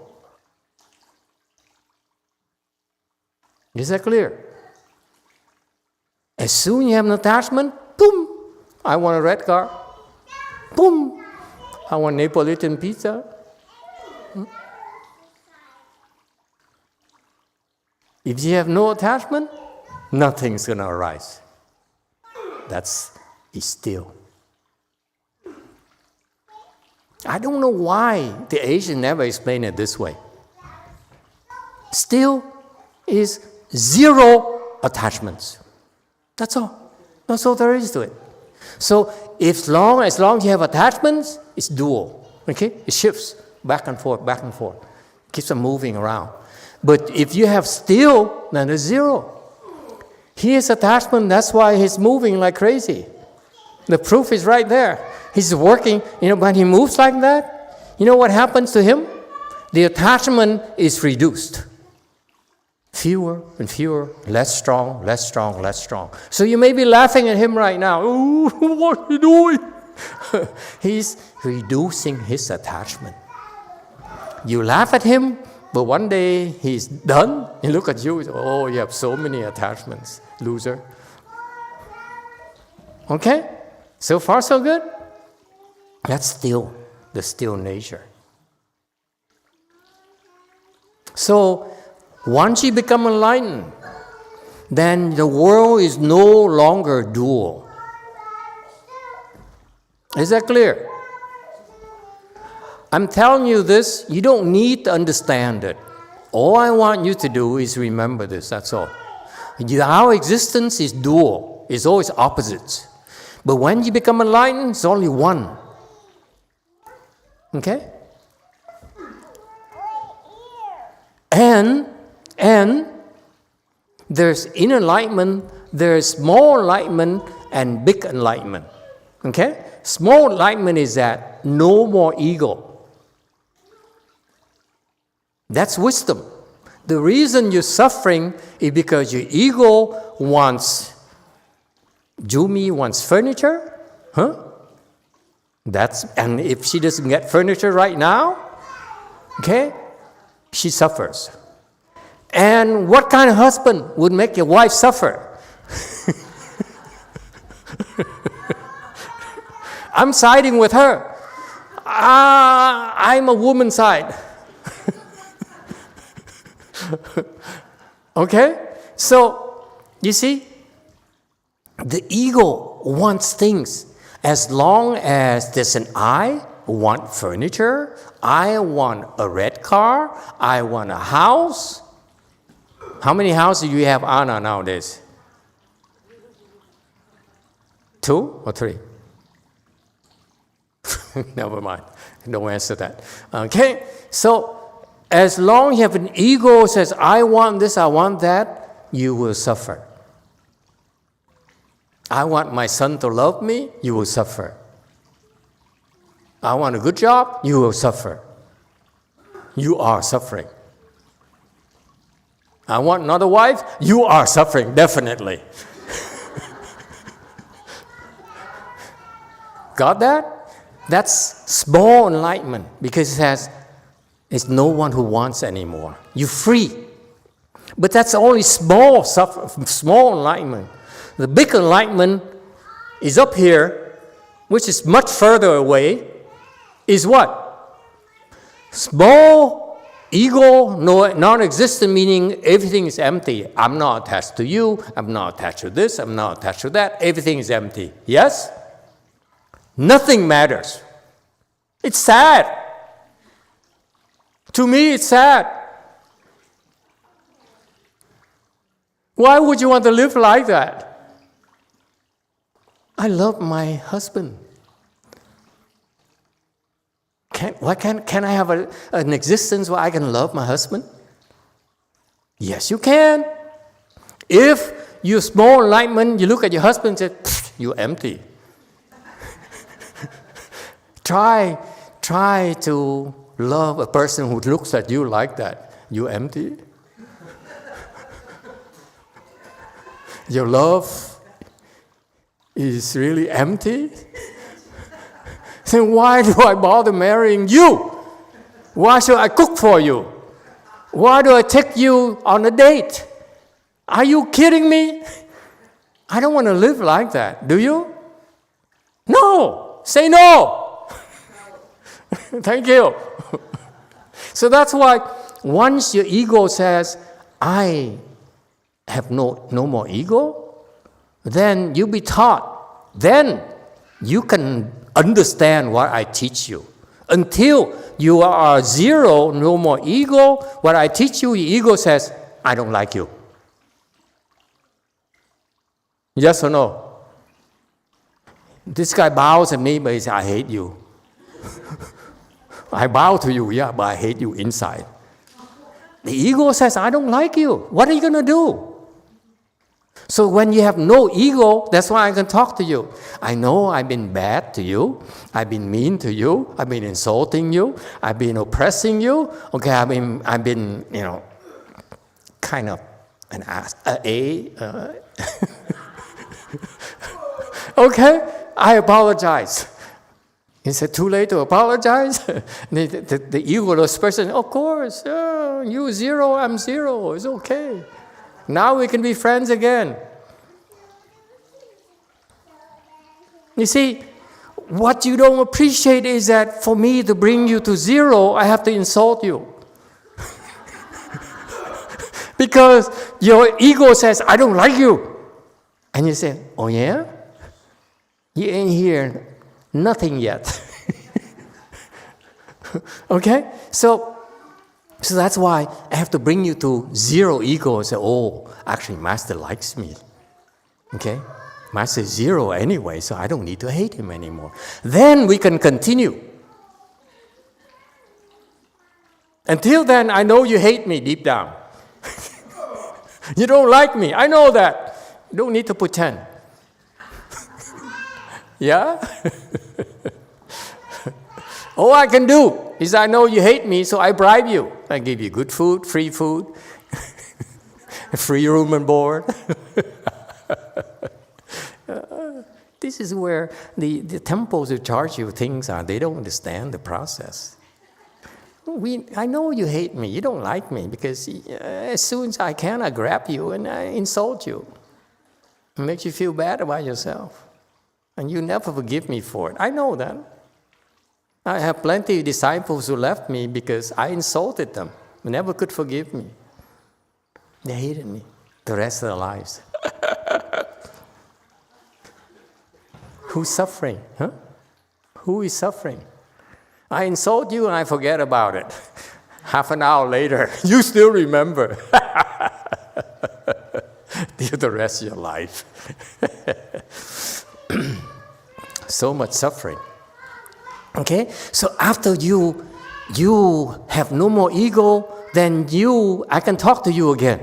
Speaker 1: Is that clear? As soon as you have an attachment, boom, I want a red car. Boom, I want Neapolitan pizza. If you have no attachment, nothing's going to arise. That's still. I don't know why the Asian never explain it this way. Still is zero attachments. That's all. That's all there is to it. So as long as you have attachments, it's dual. Okay? It shifts back and forth, keeps on moving around. But if you have still, then it's zero. Here's attachment, that's why he's moving like crazy. The proof is right there. He's working, when he moves like that, you know what happens to him? The attachment is reduced. Fewer and fewer, less strong, less strong, less strong. So you may be laughing at him right now. Oh, what are you doing? He's reducing his attachment. You laugh at him, but one day he's done. He look at you, oh, you have so many attachments, loser. Okay? So far, so good? That's still the still nature. So, once you become enlightened, then the world is no longer dual. Is that clear? I'm telling you this, you don't need to understand it. All I want you to do is remember this, that's all. Our existence is dual, it's always opposites. But when you become enlightened, it's only one. Okay? And there's in enlightenment, there's more enlightenment, and big enlightenment. Okay? Small enlightenment is that no more ego. That's wisdom. The reason you're suffering is because your ego wants Jumi wants furniture, huh? And if she doesn't get furniture right now, okay, she suffers. And what kind of husband would make your wife suffer? I'm siding with her. I'm a woman's side. Okay? So, you see, the ego wants things. As long as there's an I want furniture, I want a red car, I want a house. How many houses do you have, Anna, nowadays? 2 or 3? Never mind. Don't answer that. Okay? So, as long as you have an ego that says, I want this, I want that, you will suffer. I want my son to love me, you will suffer. I want a good job, you will suffer. You are suffering. I want another wife, you are suffering, definitely. Got that? That's small enlightenment because it says it's no one who wants anymore. You're free. But that's only small enlightenment. The big enlightenment is up here, which is much further away, is what? Small ego, non-existent, meaning everything is empty. I'm not attached to you, I'm not attached to this, I'm not attached to that, everything is empty. Yes? Nothing matters. It's sad. To me, it's sad. Why would you want to live like that? I love my husband. Can I have an existence where I can love my husband? Yes, you can. If you're small enlightenment, you look at your husband and say, you're empty. Try to love a person who looks at you like that. You empty. Your love is really empty. Then why do I bother marrying you? Why should I cook for you? Why do I take you on a date? Are you kidding me? I don't want to live like that. Do you? No. Say no. Thank you. So that's why once your ego says, I have no more ego, then you be taught. Then you can understand what I teach you. Until you are zero, no more ego, what I teach you, your ego says, I don't like you. Yes or no? This guy bows at me, but he says, I hate you. I bow to you, yeah, but I hate you inside. The ego says, I don't like you. What are you going to do? So when you have no ego, that's why I can talk to you. I know I've been bad to you. I've been mean to you. I've been insulting you. I've been oppressing you. Okay, I've been, kind of an ass. Okay, I apologize. Is it too late to apologize? the egoless person, of course, you zero, I'm zero, it's okay. Now we can be friends again. You see, what you don't appreciate is that for me to bring you to zero, I have to insult you. Because your ego says, I don't like you. And you say, oh yeah? You ain't here nothing yet. Okay? So that's why I have to bring you to zero ego and say, oh, actually, Master likes me. Okay? Master is zero anyway, so I don't need to hate him anymore. Then we can continue. Until then, I know you hate me deep down. You don't like me. I know that. You don't need to pretend. Yeah? All I can do is I know you hate me, so I bribe you. I give you good food, free room and board. This is where the temples who charge you things are. They don't understand the process. I know you hate me, you don't like me, because as soon as I can, I grab you and I insult you. It makes you feel bad about yourself. And you never forgive me for it. I know that. I have plenty of disciples who left me because I insulted them. They never could forgive me. They hated me the rest of their lives. Who's suffering? Huh? Who is suffering? I insult you and I forget about it. Half an hour later, you still remember. Till the rest of your life. So much suffering. Okay? So after you have no more ego, then I can talk to you again.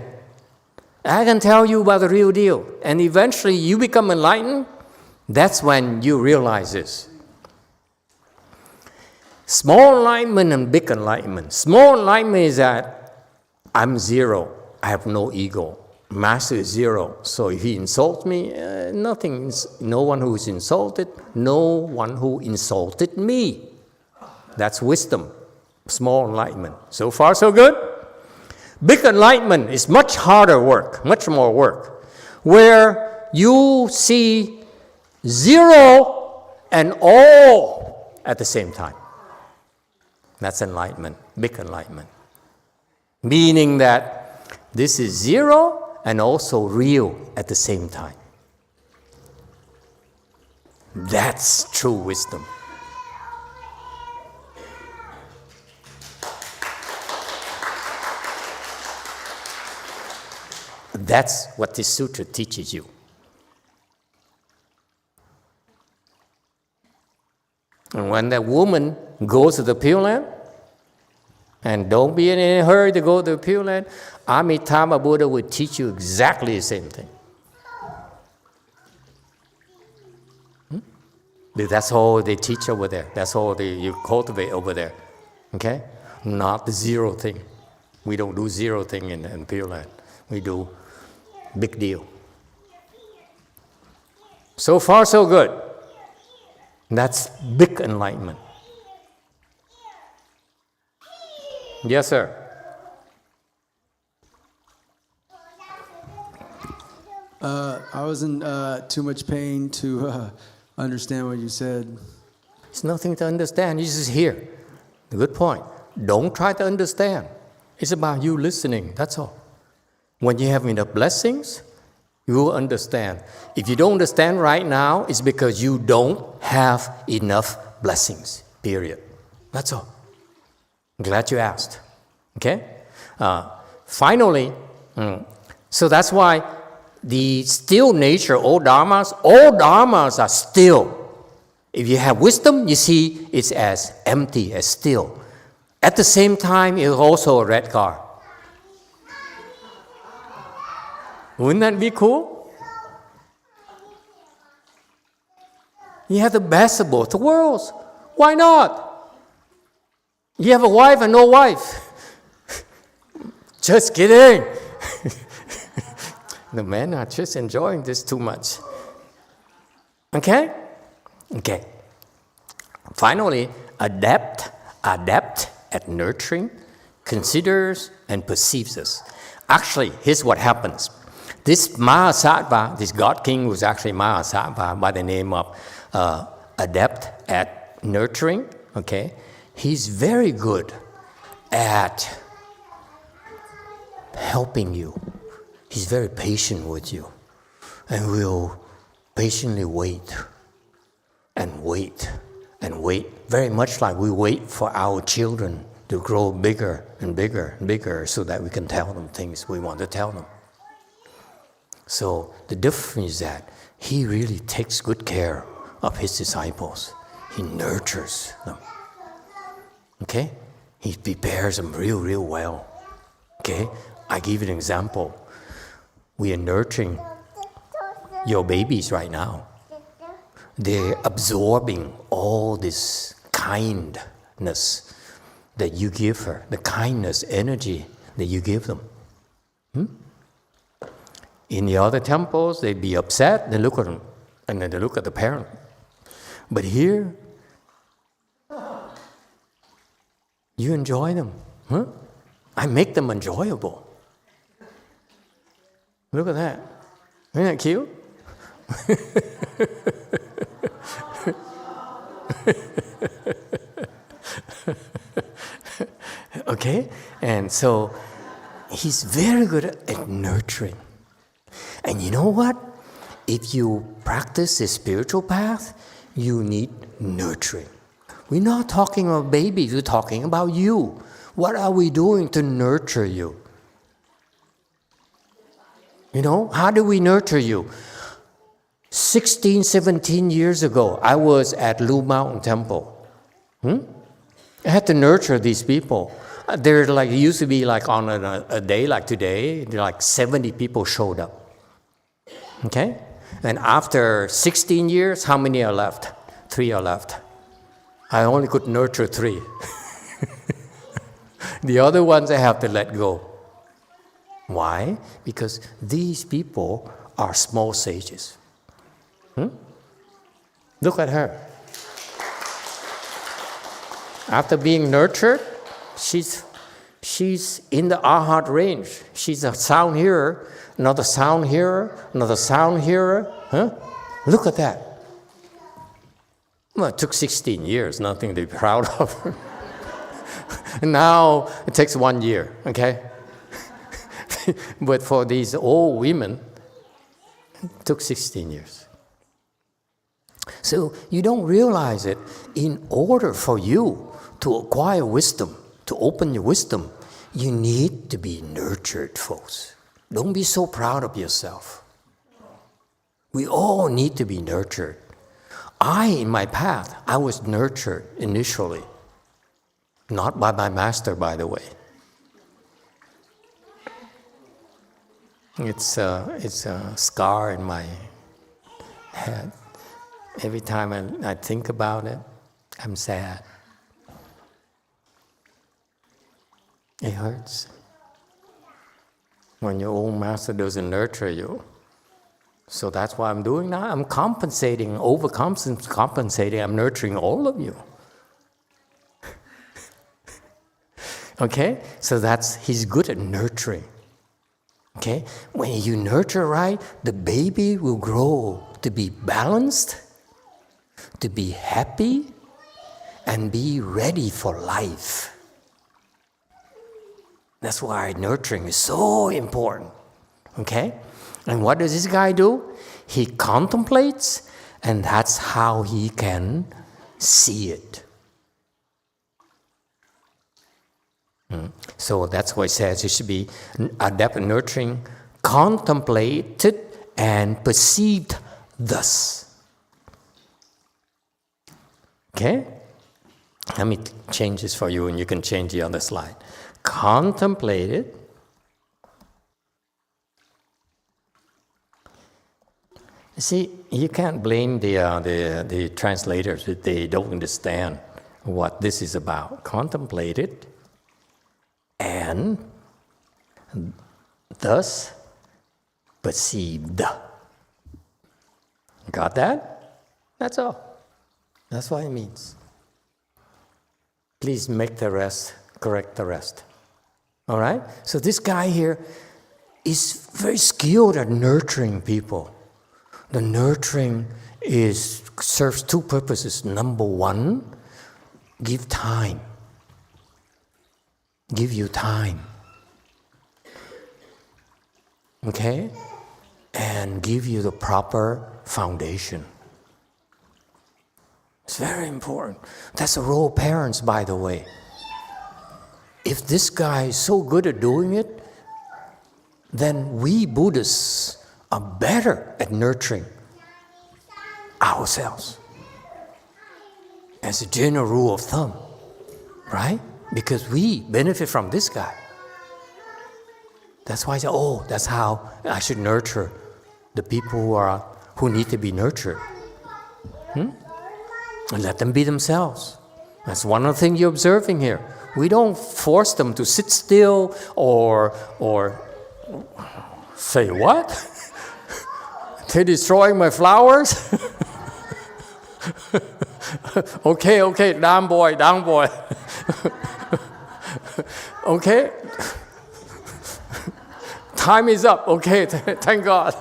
Speaker 1: I can tell you about the real deal. And eventually you become enlightened. That's when you realize this. Small enlightenment and big enlightenment. Small enlightenment is that I'm zero. I have no ego. Master is zero. So if he insults me, nothing. No one who is insulted. No one who insulted me. That's wisdom. Small enlightenment. So far, so good. Big enlightenment is much harder work, much more work, where you see zero and all at the same time. That's enlightenment, big enlightenment. Meaning that this is zero and also real at the same time. That's true wisdom. That's what this sutra teaches you. And when that woman goes to the Pure Land, and don't be in a hurry to go to the Pure Land, Amitabha Buddha will teach you exactly the same thing. That's all they teach over there. That's all you cultivate over there. Okay? Not the zero thing. We don't do zero thing in Pure Land. We do big deal. So far, so good. That's big enlightenment. Yes, sir.
Speaker 4: I was in too much pain to understand what you said.
Speaker 1: It's nothing to understand. You just hear. Good point. Don't try to understand. It's about you listening. That's all. When you have enough blessings, you will understand. If you don't understand right now, it's because you don't have enough blessings. Period. That's all. I'm glad you asked. Okay? Finally, so that's why the still nature, all dharmas are still. If you have wisdom, you see it's as empty, as still. At the same time, it's also a red car. Wouldn't that be cool? You have the best of both worlds. Why not? You have a wife and no wife. Just kidding. The men are just enjoying this too much. Okay? Okay. Finally, adept at nurturing, considers and perceives us. Actually, here's what happens. This Mahasattva, this God King was actually Mahasattva by the name of adept at nurturing, okay? He's very good at helping you. He's very patient with you and will patiently wait and wait and wait, very much like we wait for our children to grow bigger and bigger and bigger so that we can tell them things we want to tell them. So the difference is that he really takes good care of his disciples. He nurtures them. Okay? He prepares them real, real well. Okay? I give you an example. We are nurturing your babies right now. they're absorbing all this kindness that you give her, the kindness, energy that you give them. In the other temples, they'd be upset, they look at them, and then they look at the parent. But here, you enjoy them. I make them enjoyable. Look at that. Isn't that cute? Okay? And so he's very good at nurturing. And you know what? If you practice the spiritual path, you need nurturing. We're not talking about babies, we're talking about you. What are we doing to nurture you? You know, how do we nurture you? 16, 17 years ago, I was at Lu Mountain Temple. I had to nurture these people. There used to be like on a day like today, like 70 people showed up. Okay? And after 16 years, how many are left? 3 are left. I only could nurture 3. The other ones I have to let go. Why? Because these people are small sages. Look at her. After being nurtured, she's in the Arhat range. She's a sound hearer, another sound hearer, another sound hearer. Look at that. Well, it took 16 years, nothing to be proud of. And now it takes 1 year, okay? But for these old women, it took 16 years. So you don't realize it. In order for you to acquire wisdom, to open your wisdom, you need to be nurtured, folks. Don't be so proud of yourself. We all need to be nurtured. In my path, I was nurtured initially. Not by my master, by the way. It's a scar in my head. Every time I think about it, I'm sad. It hurts. When your own master doesn't nurture you. So that's what I'm doing now. I'm compensating, overcompensating. I'm nurturing all of you. Okay? So he's good at nurturing. Okay? When you nurture right, the baby will grow to be balanced, to be happy, and be ready for life. That's why nurturing is so important. Okay? And what does this guy do? He contemplates, and that's how he can see it. So that's why it says it should be adept at nurturing, contemplated and perceived thus. Okay? Let me change this for you, and you can change the other slide. Contemplated. See, you can't blame the translators if they don't understand what this is about. Contemplated and thus perceived. Got that? That's all. That's what it means. Please make the rest, correct the rest. All right? So this guy here is very skilled at nurturing people. The nurturing serves 2 purposes. Number 1, give time. Give you time. Okay? And give you the proper foundation. It's very important. That's the role of parents, by the way. If this guy is so good at doing it, then we Buddhists are better at nurturing ourselves. As a general rule of thumb, right? Because we benefit from this guy. That's why I say, that's how I should nurture the people who need to be nurtured. And let them be themselves. That's one of the things you're observing here. We don't force them to sit still or say, what? They're destroying my flowers? Okay, down boy. Okay? Time is up. Okay, thank God.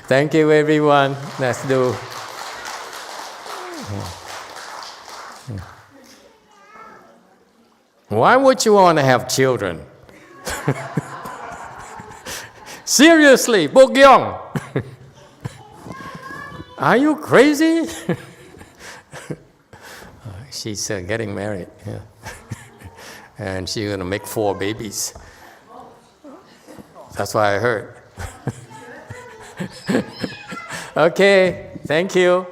Speaker 1: Thank you, everyone. Let's do. Why would you want to have children? Seriously, Bokyong. Are you crazy? She's getting married. Yeah. And she's going to make 4 babies. That's what I heard. Okay, thank you.